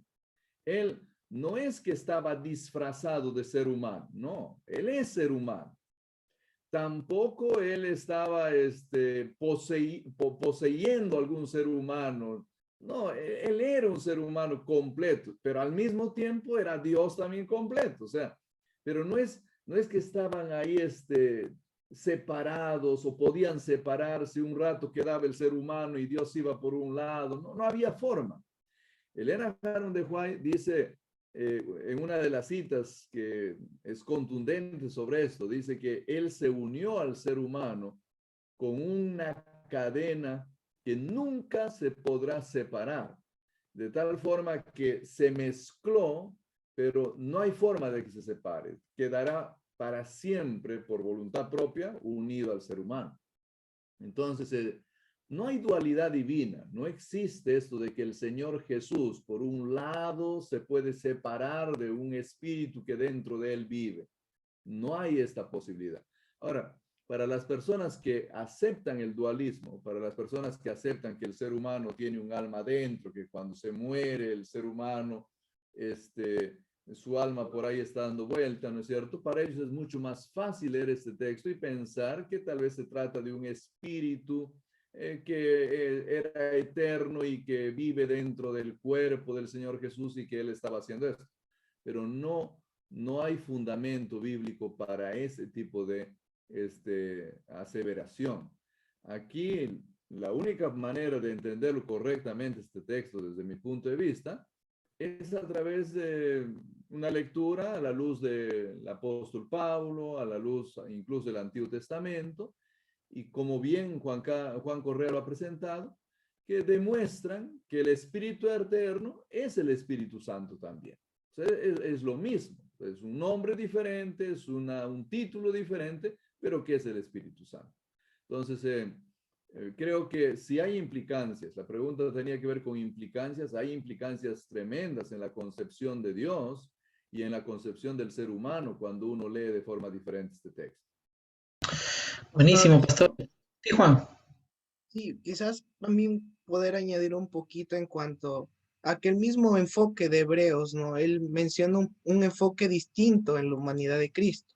Él no es que estaba disfrazado de ser humano, no, Él es ser humano. Tampoco Él estaba poseyendo algún ser humano. No, Él era un ser humano completo, pero al mismo tiempo era Dios también completo. O sea, pero no es que estaban ahí separados o podían separarse, un rato quedaba el ser humano y Dios iba por un lado, no había forma. Elena Sharon de White dice en una de las citas que es contundente sobre esto, dice que él se unió al ser humano con una cadena que nunca se podrá separar, de tal forma que se mezcló, pero no hay forma de que se separe, quedará para siempre por voluntad propia unido al ser humano. Entonces, no hay dualidad divina, no existe esto de que el Señor Jesús, por un lado, se puede separar de un espíritu que dentro de él vive. No hay esta posibilidad. Ahora, para las personas que aceptan el dualismo, para las personas que aceptan que el ser humano tiene un alma dentro, que cuando se muere el ser humano, su alma por ahí está dando vuelta, ¿no es cierto? Para ellos es mucho más fácil leer este texto y pensar que tal vez se trata de un espíritu que era eterno y que vive dentro del cuerpo del Señor Jesús y que él estaba haciendo eso. Pero no hay fundamento bíblico para ese tipo de aseveración. Aquí la única manera de entenderlo correctamente este texto desde mi punto de vista es a través de una lectura a la luz del apóstol Pablo, a la luz incluso del Antiguo Testamento, y como bien Juan Correa lo ha presentado, que demuestran que el Espíritu Eterno es el Espíritu Santo también. O sea, es lo mismo, es un nombre diferente, es un título diferente, pero que es el Espíritu Santo. Entonces, creo que si hay implicancias, la pregunta tenía que ver con implicancias, hay implicancias tremendas en la concepción de Dios y en la concepción del ser humano cuando uno lee de forma diferente este texto. Buenísimo, pastor. Sí, Juan. Sí, quizás también poder añadir un poquito en cuanto a aquel mismo enfoque de Hebreos, ¿no? Él menciona un enfoque distinto en la humanidad de Cristo,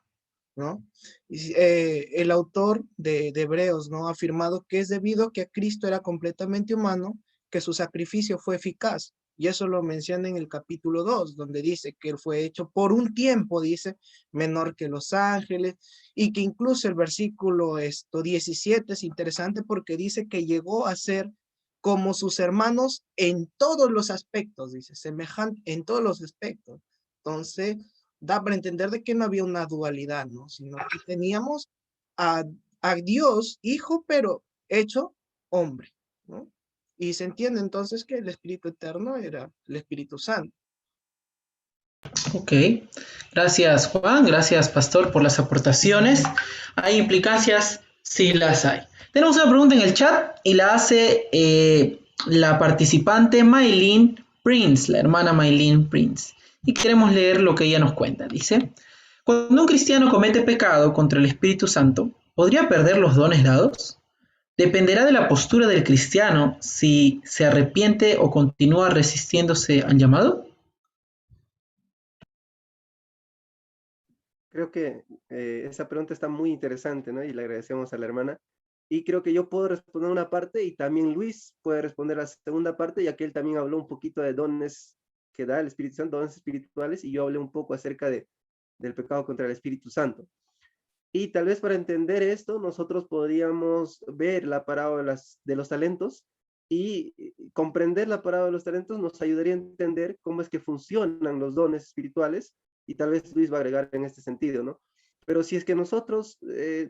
¿no? Y, el autor de Hebreos, ¿no? Ha afirmado que es debido a que Cristo era completamente humano que su sacrificio fue eficaz. Y eso lo menciona en el capítulo 2, donde dice que él fue hecho por un tiempo, dice, menor que los ángeles, y que incluso el versículo 17 es interesante porque dice que llegó a ser como sus hermanos en todos los aspectos, dice, semejante en todos los aspectos. Entonces, da para entender de que no había una dualidad, ¿no? Sino que teníamos a Dios, hijo, pero hecho hombre, ¿no? Y se entiende entonces que el Espíritu Eterno era el Espíritu Santo. Ok, gracias Juan, gracias Pastor por las aportaciones. ¿Hay implicancias? Sí las hay. Tenemos una pregunta en el chat y la hace la participante Maylin Prince, la hermana Maylin Prince. Y queremos leer lo que ella nos cuenta. Dice, cuando un cristiano comete pecado contra el Espíritu Santo, ¿podría perder los dones dados? ¿Dependerá de la postura del cristiano si se arrepiente o continúa resistiéndose al llamado? Creo que esa pregunta está muy interesante, ¿no? Y le agradecemos a la hermana. Y creo que yo puedo responder una parte y también Luis puede responder la segunda parte, ya que él también habló un poquito de dones que da el Espíritu Santo, dones espirituales, y yo hablé un poco acerca del pecado contra el Espíritu Santo. Y tal vez para entender esto, nosotros podríamos ver la parábola de los talentos y comprender la parábola de los talentos nos ayudaría a entender cómo es que funcionan los dones espirituales, y tal vez Luis va a agregar en este sentido, ¿no? Pero si es que nosotros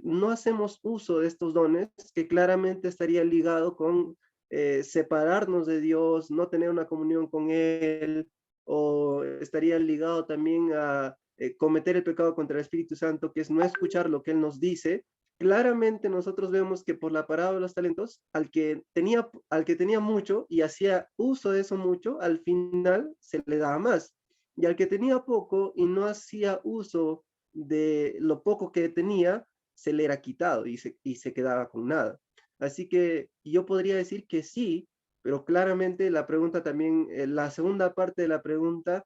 no hacemos uso de estos dones, que claramente estaría ligado con separarnos de Dios, no tener una comunión con Él, o estaría ligado también a cometer el pecado contra el Espíritu Santo, que es no escuchar lo que Él nos dice. Claramente nosotros vemos que por la parábola de los talentos, al que tenía mucho y hacía uso de eso mucho, al final se le daba más. Y al que tenía poco y no hacía uso de lo poco que tenía, se le era quitado y se quedaba con nada. Así que yo podría decir que sí, pero claramente la pregunta también, la segunda parte de la pregunta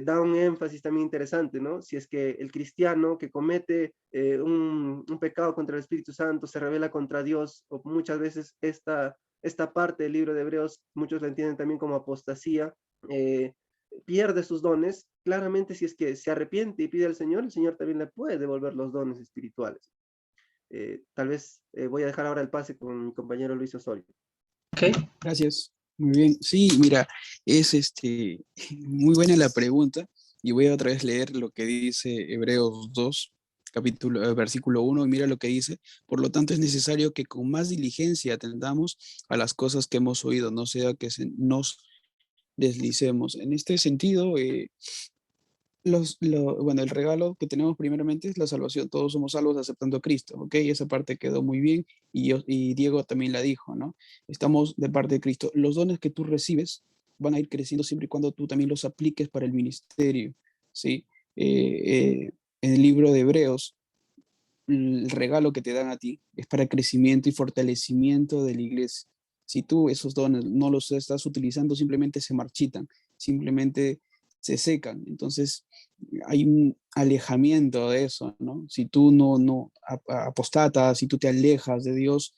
da un énfasis también interesante, ¿no? Si es que el cristiano que comete un pecado contra el Espíritu Santo se revela contra Dios, o muchas veces esta parte del libro de Hebreos, muchos la entienden también como apostasía, pierde sus dones. Claramente si es que se arrepiente y pide al Señor, el Señor también le puede devolver los dones espirituales. Tal vez voy a dejar ahora el pase con mi compañero Luis Osorio. Ok. Gracias. Muy bien. Sí, mira, es muy buena la pregunta y voy a otra vez leer lo que dice Hebreos 2, versículo 1, y mira lo que dice. Por lo tanto, es necesario que con más diligencia atendamos a las cosas que hemos oído, no sea que nos deslicemos. En este sentido, bueno, el regalo que tenemos primeramente es la salvación. Todos somos salvos aceptando a Cristo, ¿ok? Esa parte quedó muy bien y Diego también la dijo, ¿no? Estamos de parte de Cristo. Los dones que tú recibes van a ir creciendo siempre y cuando tú también los apliques para el ministerio, ¿sí? En el libro de Hebreos, el regalo que te dan a ti es para crecimiento y fortalecimiento de la iglesia. Si tú esos dones no los estás utilizando, simplemente se marchitan, simplemente se secan. Entonces, hay un alejamiento de eso, ¿no? Si tú no apostatas, si tú te alejas de Dios,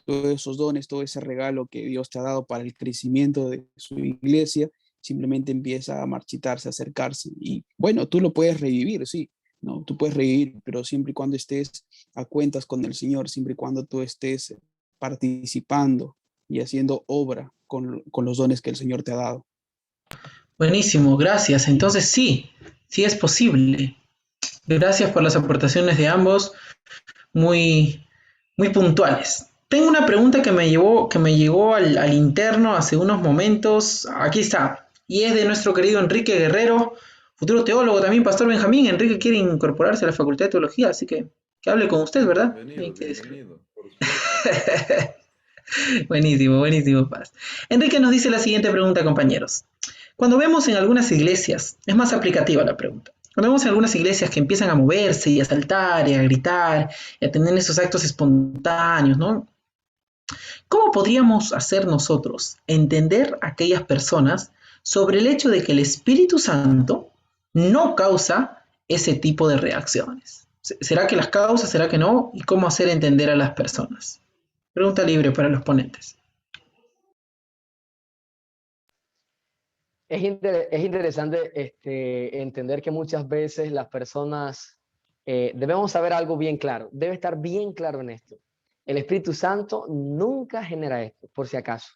todos esos dones, todo ese regalo que Dios te ha dado para el crecimiento de su iglesia, simplemente empieza a marchitarse, a acercarse. Y bueno, tú lo puedes revivir, sí, ¿no? Tú puedes revivir, pero siempre y cuando estés a cuentas con el Señor, siempre y cuando tú estés participando y haciendo obra con los dones que el Señor te ha dado. Buenísimo, gracias. Entonces sí, sí es posible. Gracias por las aportaciones de ambos, muy, muy puntuales. Tengo una pregunta que me llegó al interno hace unos momentos. Aquí está. Y es de nuestro querido Enrique Guerrero, futuro teólogo también, Pastor Benjamín. Enrique quiere incorporarse a la Facultad de Teología, así que hable con usted, ¿verdad? Bienvenido, bienvenido, por supuesto. Buenísimo, buenísimo, Paz. Enrique nos dice la siguiente pregunta, compañeros. Cuando vemos en algunas iglesias, es más aplicativa la pregunta. Cuando vemos en algunas iglesias que empiezan a moverse y a saltar y a gritar y a tener esos actos espontáneos, ¿no? ¿Cómo podríamos hacer nosotros entender a aquellas personas sobre el hecho de que el Espíritu Santo no causa ese tipo de reacciones? ¿Será que las causa? ¿Será que no? ¿Y cómo hacer entender a las personas? Pregunta libre para los ponentes. Es interesante entender que muchas veces las personas debemos saber algo bien claro, debe estar bien claro en esto. El Espíritu Santo nunca genera esto, por si acaso.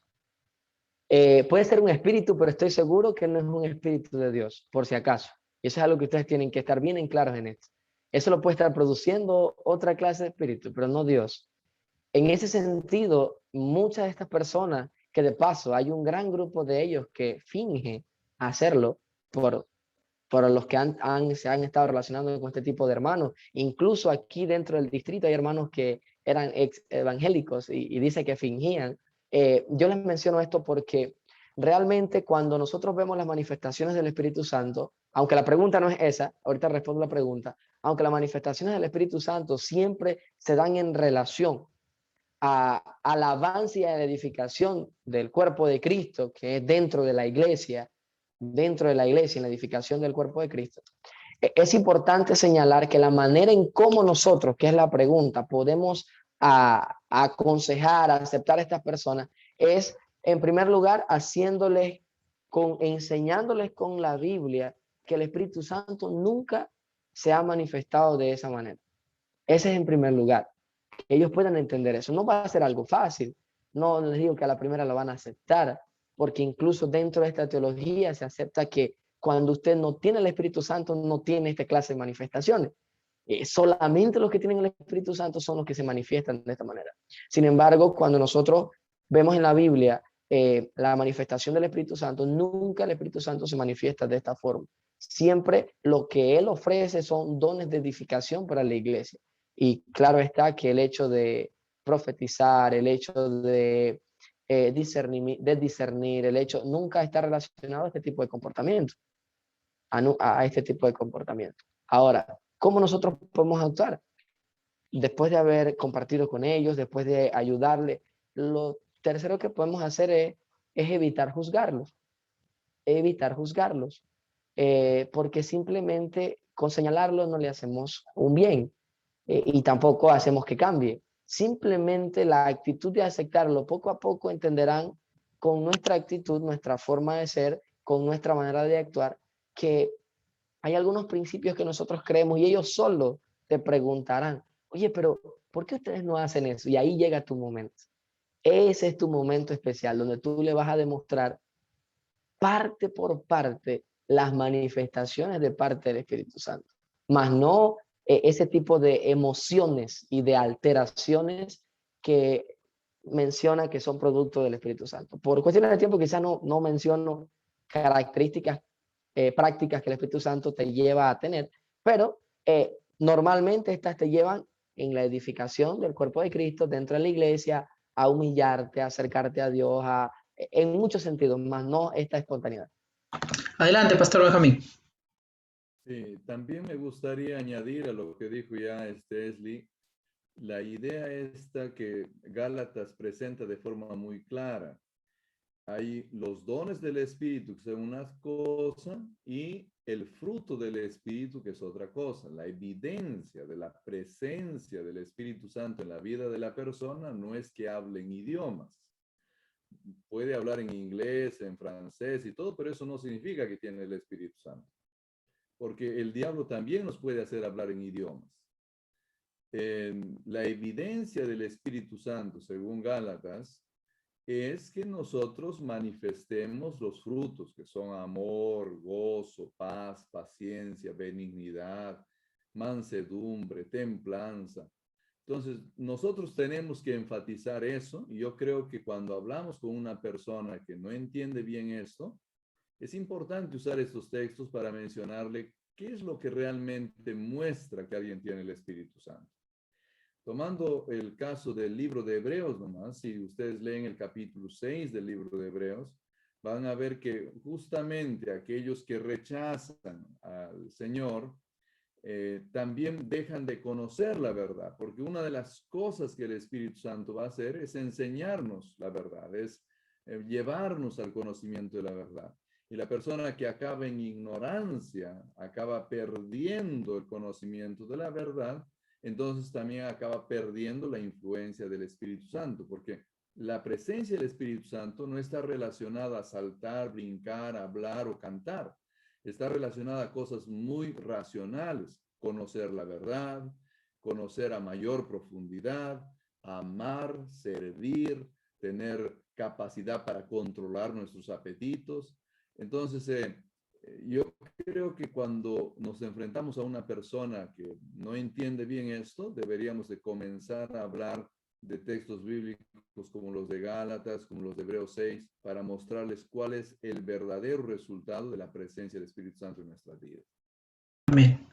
Puede ser un espíritu, pero estoy seguro que no es un espíritu de Dios, por si acaso. Y eso es algo que ustedes tienen que estar bien en claros en esto. Eso lo puede estar produciendo otra clase de espíritu, pero no Dios. En ese sentido, muchas de estas personas, que de paso hay un gran grupo de ellos que finge hacerlo por los que se han estado relacionando con este tipo de hermanos. Incluso aquí dentro del distrito hay hermanos que eran evangélicos y dice que fingían. Yo les menciono esto porque realmente cuando nosotros vemos las manifestaciones del Espíritu Santo, aunque la pregunta no es esa, ahorita respondo la pregunta, aunque las manifestaciones del Espíritu Santo siempre se dan en relación al avance y a la edificación del cuerpo de Cristo, que es dentro de la iglesia, en la edificación del cuerpo de Cristo. Es importante señalar que la manera en cómo nosotros, que es la pregunta, podemos aconsejar, aceptar a estas personas, es en primer lugar enseñándoles con la Biblia que el Espíritu Santo nunca se ha manifestado de esa manera. Ese es en primer lugar. Que ellos puedan entender eso. No va a ser algo fácil. No les digo que a la primera lo van a aceptar, porque incluso dentro de esta teología se acepta que cuando usted no tiene el Espíritu Santo, no tiene esta clase de manifestaciones. Solamente los que tienen el Espíritu Santo son los que se manifiestan de esta manera. Sin embargo, cuando nosotros vemos en la Biblia la manifestación del Espíritu Santo, nunca el Espíritu Santo se manifiesta de esta forma. Siempre lo que Él ofrece son dones de edificación para la iglesia. Y claro está que el hecho de profetizar, el hecho de discernir, el hecho nunca está relacionado a este tipo de comportamiento, a este tipo de comportamiento. Ahora, ¿cómo nosotros podemos actuar? Después de haber compartido con ellos, después de ayudarle, lo tercero que podemos hacer es evitar juzgarlos, porque simplemente con señalarlo no le hacemos un bien. Y tampoco hacemos que cambie. Simplemente la actitud de aceptarlo, poco a poco entenderán con nuestra actitud, nuestra forma de ser, con nuestra manera de actuar, que hay algunos principios que nosotros creemos y ellos solo te preguntarán, oye, pero ¿por qué ustedes no hacen eso? Y ahí llega tu momento. Ese es tu momento especial, donde tú le vas a demostrar parte por parte las manifestaciones de parte del Espíritu Santo, más no ese tipo de emociones y de alteraciones que menciona que son producto del Espíritu Santo. Por cuestiones de tiempo quizás no menciono características prácticas que el Espíritu Santo te lleva a tener, pero normalmente estas te llevan en la edificación del cuerpo de Cristo dentro de la iglesia, a humillarte, a acercarte a Dios, en muchos sentidos, más no esta espontaneidad. Adelante, Pastor Benjamín. Sí, también me gustaría añadir a lo que dijo ya Esli, la idea esta que Gálatas presenta de forma muy clara. Hay los dones del Espíritu, que son una cosa, y el fruto del Espíritu, que es otra cosa. La evidencia de la presencia del Espíritu Santo en la vida de la persona no es que hable en idiomas. Puede hablar en inglés, en francés y todo, pero eso no significa que tiene el Espíritu Santo. Porque el diablo también nos puede hacer hablar en idiomas. La evidencia del Espíritu Santo, según Gálatas, es que nosotros manifestemos los frutos, que son amor, gozo, paz, paciencia, benignidad, mansedumbre, templanza. Entonces, nosotros tenemos que enfatizar eso, y yo creo que cuando hablamos con una persona que no entiende bien esto, es importante usar estos textos para mencionarle qué es lo que realmente muestra que alguien tiene el Espíritu Santo. Tomando el caso del libro de Hebreos nomás, si ustedes leen el capítulo 6 del libro de Hebreos, van a ver que justamente aquellos que rechazan al Señor también dejan de conocer la verdad, porque una de las cosas que el Espíritu Santo va a hacer es enseñarnos la verdad, es llevarnos al conocimiento de la verdad. Y la persona que acaba en ignorancia, acaba perdiendo el conocimiento de la verdad, entonces también acaba perdiendo la influencia del Espíritu Santo, porque la presencia del Espíritu Santo no está relacionada a saltar, brincar, hablar o cantar. Está relacionada a cosas muy racionales: conocer la verdad, conocer a mayor profundidad, amar, servir, tener capacidad para controlar nuestros apetitos. Entonces, yo creo que cuando nos enfrentamos a una persona que no entiende bien esto, deberíamos de comenzar a hablar de textos bíblicos como los de Gálatas, como los de Hebreos 6, para mostrarles cuál es el verdadero resultado de la presencia del Espíritu Santo en nuestras vidas. Amén.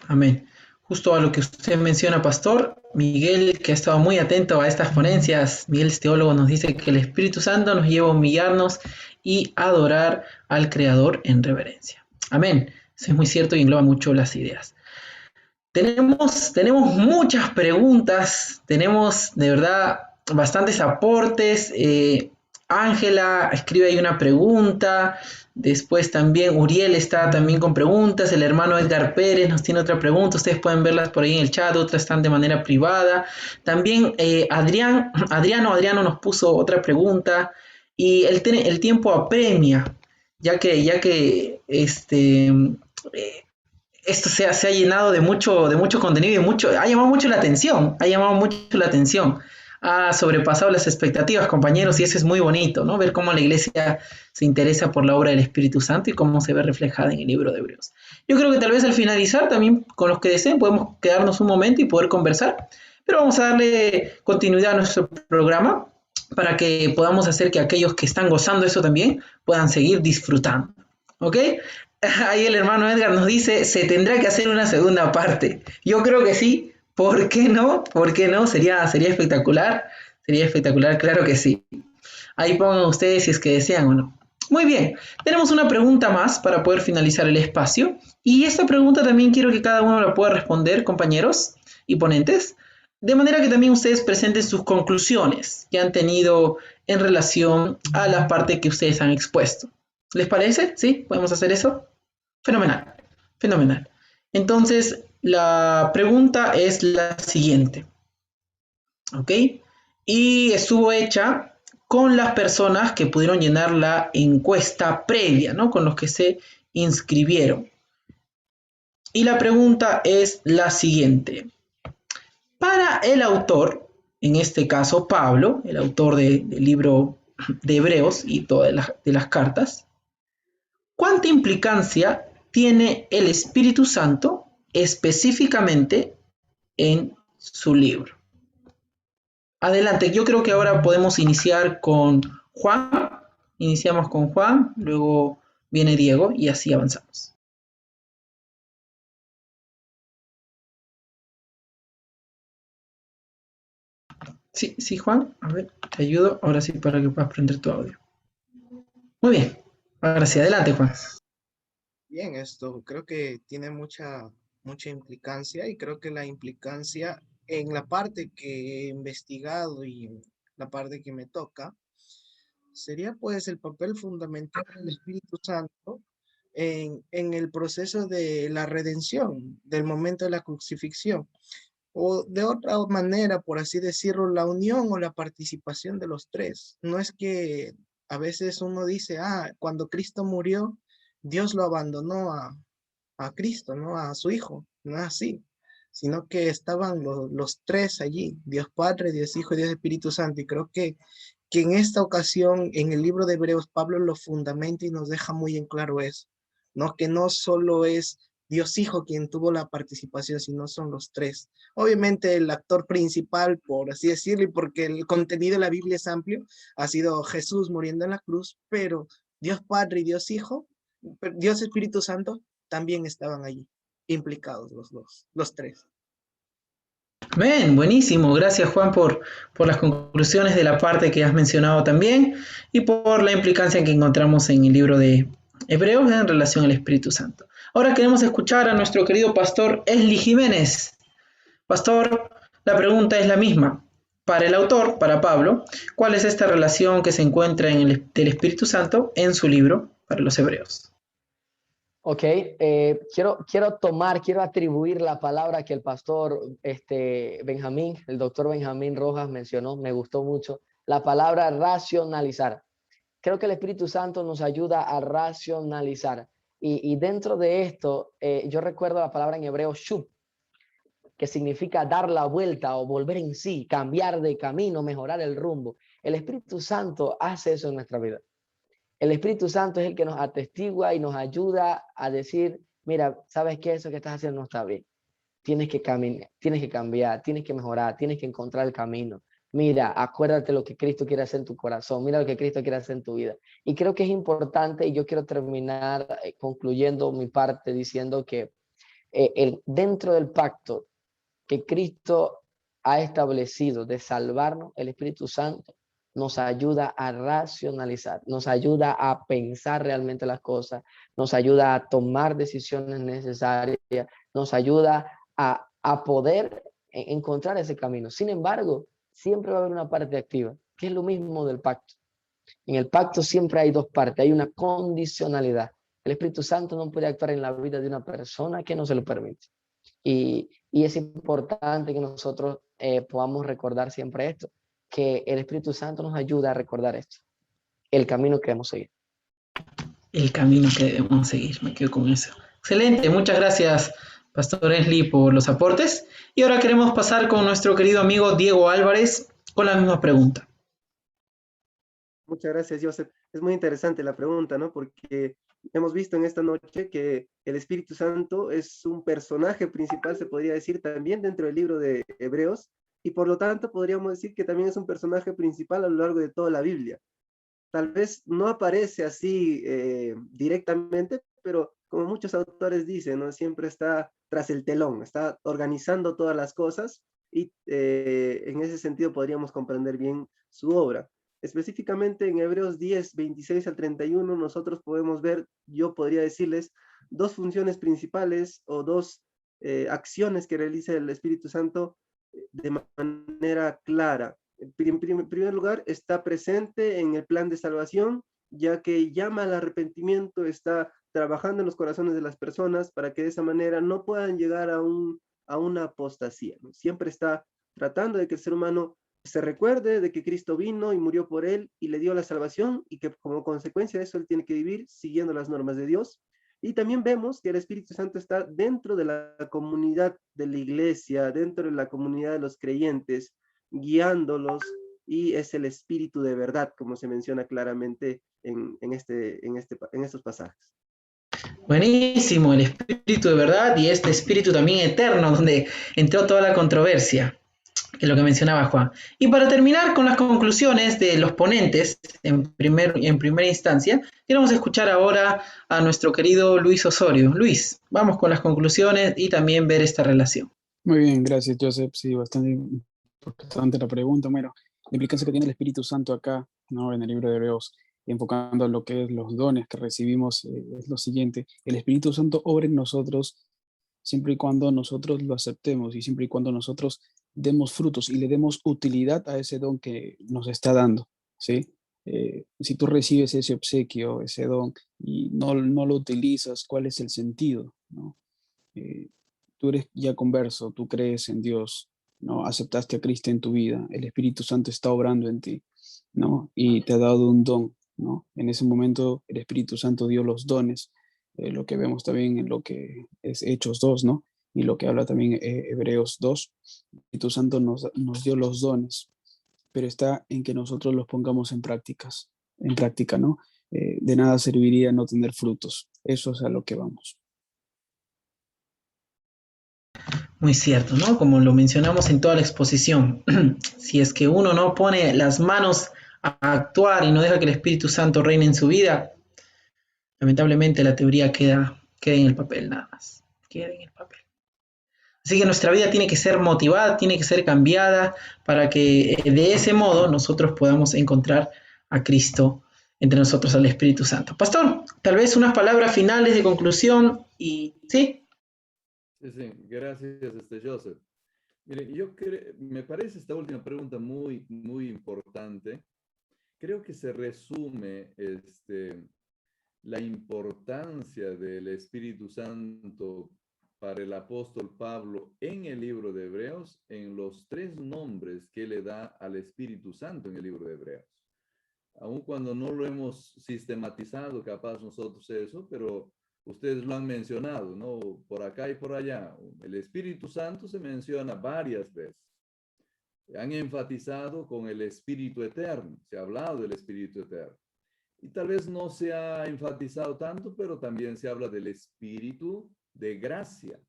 Amén. Justo a lo que usted menciona, Pastor, Miguel, que ha estado muy atento a estas ponencias, Miguel es teólogo, nos dice que el Espíritu Santo nos lleva a humillarnos y adorar al Creador en reverencia. Amén. Eso es muy cierto y engloba mucho las ideas. Tenemos muchas preguntas, tenemos de verdad bastantes aportes. Ángela escribe ahí una pregunta. Después también Uriel está también con preguntas. El hermano Edgar Pérez nos tiene otra pregunta. Ustedes pueden verlas por ahí en el chat. Otras están de manera privada. También Adriano nos puso otra pregunta. Y el tiempo apremia, ya que esto se ha llenado de mucho contenido y ha llamado mucho la atención. Ha sobrepasado las expectativas, compañeros, y eso es muy bonito, ¿no? Ver cómo la iglesia se interesa por la obra del Espíritu Santo y cómo se ve reflejada en el libro de Hebreos. Yo creo que tal vez al finalizar, también con los que deseen, podemos quedarnos un momento y poder conversar, pero vamos a darle continuidad a nuestro programa para que podamos hacer que aquellos que están gozando eso también puedan seguir disfrutando, ¿ok? Ahí el hermano Edgar nos dice, se tendrá que hacer una segunda parte. Yo creo que sí. ¿Por qué no? ¿Por qué no? Sería espectacular. Sería espectacular, claro que sí. Ahí pongan ustedes si es que desean o no. Muy bien, tenemos una pregunta más para poder finalizar el espacio. Y esta pregunta también quiero que cada uno la pueda responder, compañeros y ponentes, de manera que también ustedes presenten sus conclusiones que han tenido en relación a la parte que ustedes han expuesto. ¿Les parece? ¿Sí? ¿Podemos hacer eso? Fenomenal, fenomenal. Entonces, la pregunta es la siguiente, ¿ok? Y estuvo hecha con las personas que pudieron llenar la encuesta previa, ¿no? Con los que se inscribieron. Y la pregunta es la siguiente. Para el autor, en este caso Pablo, el autor del libro de Hebreos y todas las cartas, ¿cuánta implicancia tiene el Espíritu Santo específicamente en su libro? Adelante, yo creo que ahora podemos iniciar con Juan. Iniciamos con Juan, luego viene Diego y así avanzamos. Sí, sí, Juan, a ver, te ayudo ahora sí para que puedas prender tu audio. Muy bien, ahora sí, adelante, Juan. Bien, esto creo que tiene mucha implicancia y creo que la implicancia en la parte que he investigado y la parte que me toca sería pues el papel fundamental del Espíritu Santo en el proceso de la redención, del momento de la crucifixión, o de otra manera, por así decirlo, la unión o la participación de los tres. No es que a veces uno dice, cuando Cristo murió, Dios lo abandonó a Cristo, ¿no? A su Hijo, no es así, sino que estaban los tres allí, Dios Padre, Dios Hijo y Dios Espíritu Santo, y creo que en esta ocasión, en el libro de Hebreos, Pablo lo fundamenta y nos deja muy en claro eso, ¿no? Que no solo es Dios Hijo quien tuvo la participación, sino son los tres. Obviamente el actor principal, por así decirlo, y porque el contenido de la Biblia es amplio, ha sido Jesús muriendo en la cruz, pero Dios Padre y Dios Hijo, Dios Espíritu Santo, también estaban allí, implicados los dos, los tres. Bien, buenísimo. Gracias, Juan, por las conclusiones de la parte que has mencionado también y por la implicancia que encontramos en el libro de Hebreos en relación al Espíritu Santo. Ahora queremos escuchar a nuestro querido pastor Esli Jiménez. Pastor, la pregunta es la misma. Para el autor, para Pablo, ¿cuál es esta relación que se encuentra del Espíritu Santo en su libro para los Hebreos? Ok, quiero atribuir la palabra que el pastor Benjamín, el doctor Benjamín Rojas mencionó, me gustó mucho, la palabra racionalizar. Creo que el Espíritu Santo nos ayuda a racionalizar. Y dentro de esto, yo recuerdo la palabra en hebreo shub, que significa dar la vuelta o volver en sí, cambiar de camino, mejorar el rumbo. El Espíritu Santo hace eso en nuestra vida. El Espíritu Santo es el que nos atestigua y nos ayuda a decir, mira, ¿sabes qué? Eso que estás haciendo no está bien. Tienes que caminar, tienes que cambiar, tienes que mejorar, tienes que encontrar el camino. Mira, acuérdate lo que Cristo quiere hacer en tu corazón, mira lo que Cristo quiere hacer en tu vida. Y creo que es importante, y yo quiero terminar concluyendo mi parte diciendo que dentro del pacto que Cristo ha establecido de salvarnos, el Espíritu Santo nos ayuda a racionalizar, nos ayuda a pensar realmente las cosas, nos ayuda a tomar decisiones necesarias, nos ayuda a poder encontrar ese camino. Sin embargo, siempre va a haber una parte activa, que es lo mismo del pacto. En el pacto siempre hay dos partes, hay una condicionalidad. El Espíritu Santo no puede actuar en la vida de una persona que no se lo permite. Y es importante que nosotros podamos recordar siempre esto, que el Espíritu Santo nos ayuda a recordar esto, el camino que debemos seguir. El camino que debemos seguir, me quedo con eso. Excelente, muchas gracias, Pastor Esli, por los aportes. Y ahora queremos pasar con nuestro querido amigo Diego Álvarez con la misma pregunta. Muchas gracias, Joseph. Es muy interesante la pregunta, ¿no? Porque hemos visto en esta noche que el Espíritu Santo es un personaje principal, se podría decir, también dentro del libro de Hebreos, y por lo tanto podríamos decir que también es un personaje principal a lo largo de toda la Biblia. Tal vez no aparece así directamente, pero como muchos autores dicen, ¿no? Siempre está tras el telón, está organizando todas las cosas y en ese sentido podríamos comprender bien su obra. Específicamente en Hebreos 10, 26 al 31, nosotros podemos ver, yo podría decirles, dos funciones principales o dos acciones que realiza el Espíritu Santo de manera clara. En primer lugar, está presente en el plan de salvación, ya que llama al arrepentimiento, está trabajando en los corazones de las personas para que de esa manera no puedan llegar a una apostasía, ¿no? Siempre está tratando de que el ser humano se recuerde de que Cristo vino y murió por él y le dio la salvación y que como consecuencia de eso él tiene que vivir siguiendo las normas de Dios. Y también vemos que el Espíritu Santo está dentro de la comunidad de la iglesia, dentro de la comunidad de los creyentes, guiándolos, y es el Espíritu de verdad, como se menciona claramente en estos pasajes. Buenísimo, el espíritu de verdad y este espíritu también eterno, donde entró toda la controversia, que es lo que mencionaba Juan. Y para terminar con las conclusiones de los ponentes, en primera instancia, queremos escuchar ahora a nuestro querido Luis Osorio. Luis, vamos con las conclusiones y también ver esta relación. Muy bien, gracias, Joseph. Sí, bastante importante la pregunta. Bueno, la implicancia que tiene el Espíritu Santo acá, ¿no? En el libro de Hebreos, enfocando en lo que es los dones que recibimos, es lo siguiente: el Espíritu Santo obra en nosotros siempre y cuando nosotros lo aceptemos y siempre y cuando nosotros demos frutos y le demos utilidad a ese don que nos está dando, ¿sí? Si tú recibes ese obsequio, ese don, y no lo utilizas, ¿cuál es el sentido, no? Tú eres ya converso, tú crees en Dios, ¿no? Aceptaste a Cristo en tu vida, el Espíritu Santo está obrando en ti, ¿no? Y te ha dado un don, ¿no? En ese momento el Espíritu Santo dio los dones, lo que vemos también en lo que es Hechos 2, ¿no? Y lo que habla también Hebreos 2. El Espíritu Santo nos dio los dones, pero está en que nosotros los pongamos en práctica, ¿no? De nada serviría no tener frutos. Eso es a lo que vamos. Muy cierto, ¿no? Como lo mencionamos en toda la exposición, si es que uno no pone las manos a actuar y no deja que el Espíritu Santo reine en su vida, lamentablemente la teoría queda en el papel nada más, queda en el papel. Así que nuestra vida tiene que ser motivada, tiene que ser cambiada para que de ese modo nosotros podamos encontrar a Cristo entre nosotros, al Espíritu Santo. Pastor, tal vez unas palabras finales de conclusión y ¿sí? Sí, gracias, Joseph. Mire, me parece esta última pregunta muy, muy importante. Creo que se resume la importancia del Espíritu Santo para el apóstol Pablo en el libro de Hebreos, en los 3 nombres que le da al Espíritu Santo en el libro de Hebreos. Aun cuando no lo hemos sistematizado, capaz nosotros eso, pero ustedes lo han mencionado, ¿no? Por acá y por allá. El Espíritu Santo se menciona varias veces. Han enfatizado con el Espíritu Eterno. Se ha hablado del Espíritu Eterno. Y tal vez no se ha enfatizado tanto, pero también se habla del Espíritu de gracia.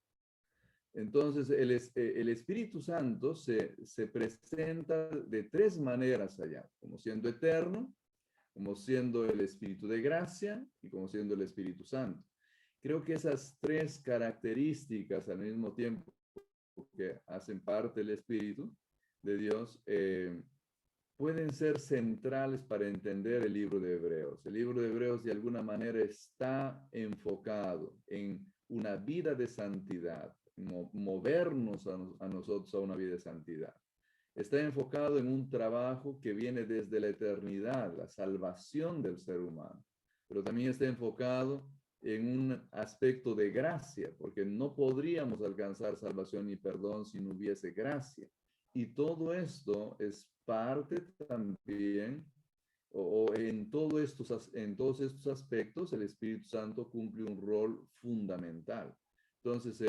Entonces, el Espíritu Santo se presenta de 3 maneras allá, como siendo eterno, como siendo el Espíritu de gracia y como siendo el Espíritu Santo. Creo que esas 3 características al mismo tiempo que hacen parte del Espíritu de Dios pueden ser centrales para entender el libro de Hebreos. El libro de Hebreos de alguna manera está enfocado en una vida de santidad, movernos a nosotros a una vida de santidad. Está enfocado en un trabajo que viene desde la eternidad, la salvación del ser humano, pero también está enfocado en un aspecto de gracia, porque no podríamos alcanzar salvación ni perdón si no hubiese gracia. Y todo esto es parte también, en todos estos aspectos, el Espíritu Santo cumple un rol fundamental. Entonces,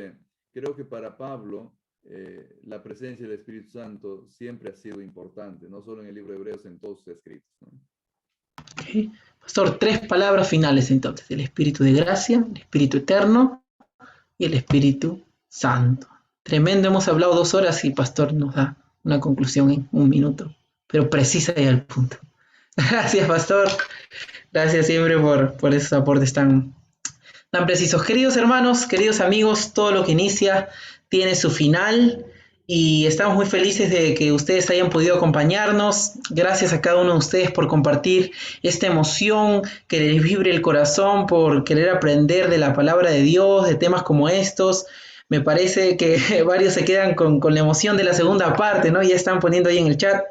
creo que para Pablo, la presencia del Espíritu Santo siempre ha sido importante, no solo en el libro de Hebreos, en todos sus escritos, ¿no? Okay. Pastor, 3 palabras finales entonces: el Espíritu de gracia, el Espíritu eterno y el Espíritu Santo. Tremendo, hemos hablado 2 horas y Pastor nos da una conclusión en 1 minuto, pero precisa y al punto. Gracias, Pastor. Gracias siempre por esos aportes tan precisos. Queridos hermanos, queridos amigos, todo lo que inicia tiene su final y estamos muy felices de que ustedes hayan podido acompañarnos. Gracias a cada uno de ustedes por compartir esta emoción, que les vibre el corazón, por querer aprender de la palabra de Dios, de temas como estos. Me parece que varios se quedan con la emoción de la segunda parte, ¿no? Ya están poniendo ahí en el chat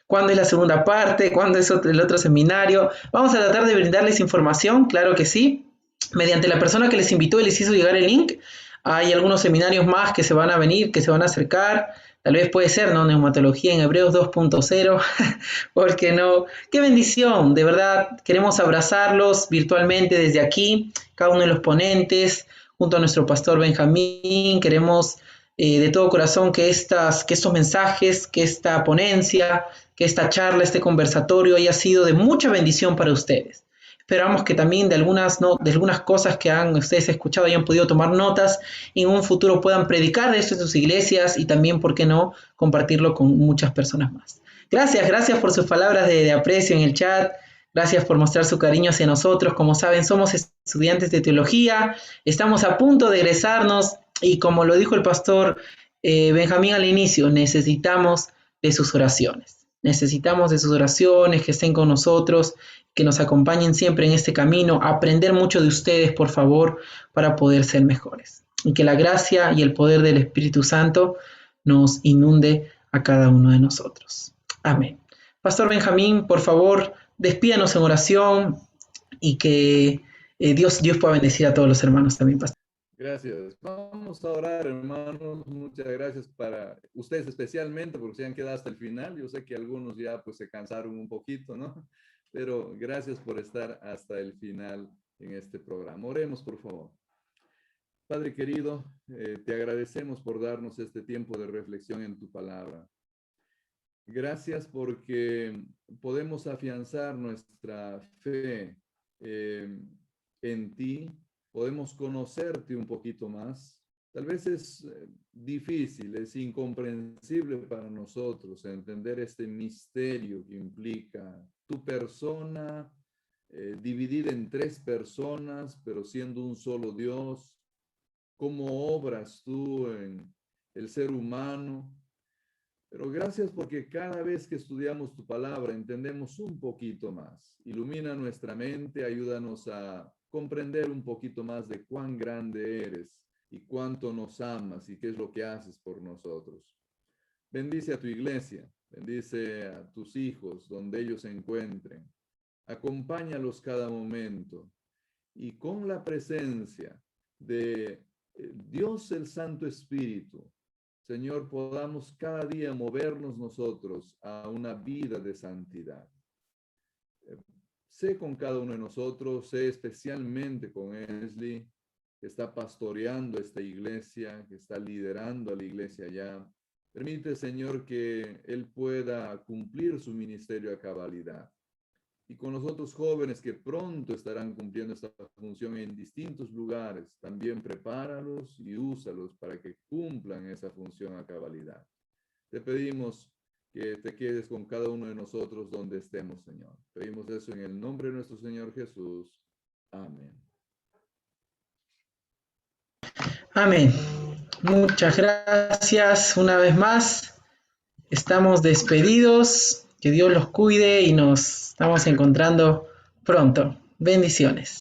cuándo es la segunda parte, cuándo es el otro seminario. Vamos a tratar de brindarles información, claro que sí. Mediante la persona que les invitó y les hizo llegar el link, hay algunos seminarios más que se van a venir, que se van a acercar. Tal vez puede ser, ¿no? Neumatología en Hebreos 2.0, porque no. Qué bendición, de verdad, queremos abrazarlos virtualmente desde aquí, cada uno de los ponentes, junto a nuestro pastor Benjamín, queremos de todo corazón que estos mensajes, que esta ponencia, que esta charla, este conversatorio haya sido de mucha bendición para ustedes. Esperamos que también de algunas cosas que han ustedes escuchado hayan podido tomar notas y en un futuro puedan predicar de esto en sus iglesias y también, ¿por qué no?, compartirlo con muchas personas más. Gracias por sus palabras de aprecio en el chat. Gracias por mostrar su cariño hacia nosotros. Como saben, somos estudiantes de teología, estamos a punto de egresarnos y como lo dijo el pastor Benjamín al inicio, necesitamos de sus oraciones. Necesitamos de sus oraciones, que estén con nosotros, que nos acompañen siempre en este camino, aprender mucho de ustedes, por favor, para poder ser mejores. Y que la gracia y el poder del Espíritu Santo nos inunde a cada uno de nosotros. Amén. Pastor Benjamín, por favor, despídanos en oración y que Dios pueda bendecir a todos los hermanos también, pastor. Gracias. Vamos a orar, hermanos. Muchas gracias para ustedes especialmente porque se han quedado hasta el final. Yo sé que algunos ya pues se cansaron un poquito, ¿no? Pero gracias por estar hasta el final en este programa. Oremos, por favor. Padre querido, te agradecemos por darnos este tiempo de reflexión en tu palabra. Gracias porque podemos afianzar nuestra fe en ti. Podemos conocerte un poquito más. Tal vez es difícil, es incomprensible para nosotros entender este misterio que implica tu persona dividida en tres personas, pero siendo un solo Dios. Cómo obras tú en el ser humano. Pero gracias porque cada vez que estudiamos tu palabra entendemos un poquito más. Ilumina nuestra mente, ayúdanos a comprender un poquito más de cuán grande eres y cuánto nos amas y qué es lo que haces por nosotros. Bendice a tu iglesia, bendice a tus hijos donde ellos se encuentren. Acompáñalos cada momento y con la presencia de Dios el Santo Espíritu, Señor, podamos cada día movernos nosotros a una vida de santidad. Sé con cada uno de nosotros, sé especialmente con Esli, que está pastoreando esta iglesia, que está liderando a la iglesia allá. Permite, Señor, que él pueda cumplir su ministerio a cabalidad. Y con los otros jóvenes que pronto estarán cumpliendo esta función en distintos lugares, también prepáralos y úsalos para que cumplan esa función a cabalidad. Te pedimos que te quedes con cada uno de nosotros donde estemos, Señor. Pedimos eso en el nombre de nuestro Señor Jesús. Amén. Amén. Muchas gracias una vez más. Estamos despedidos. Que Dios los cuide y nos estamos encontrando pronto. Bendiciones.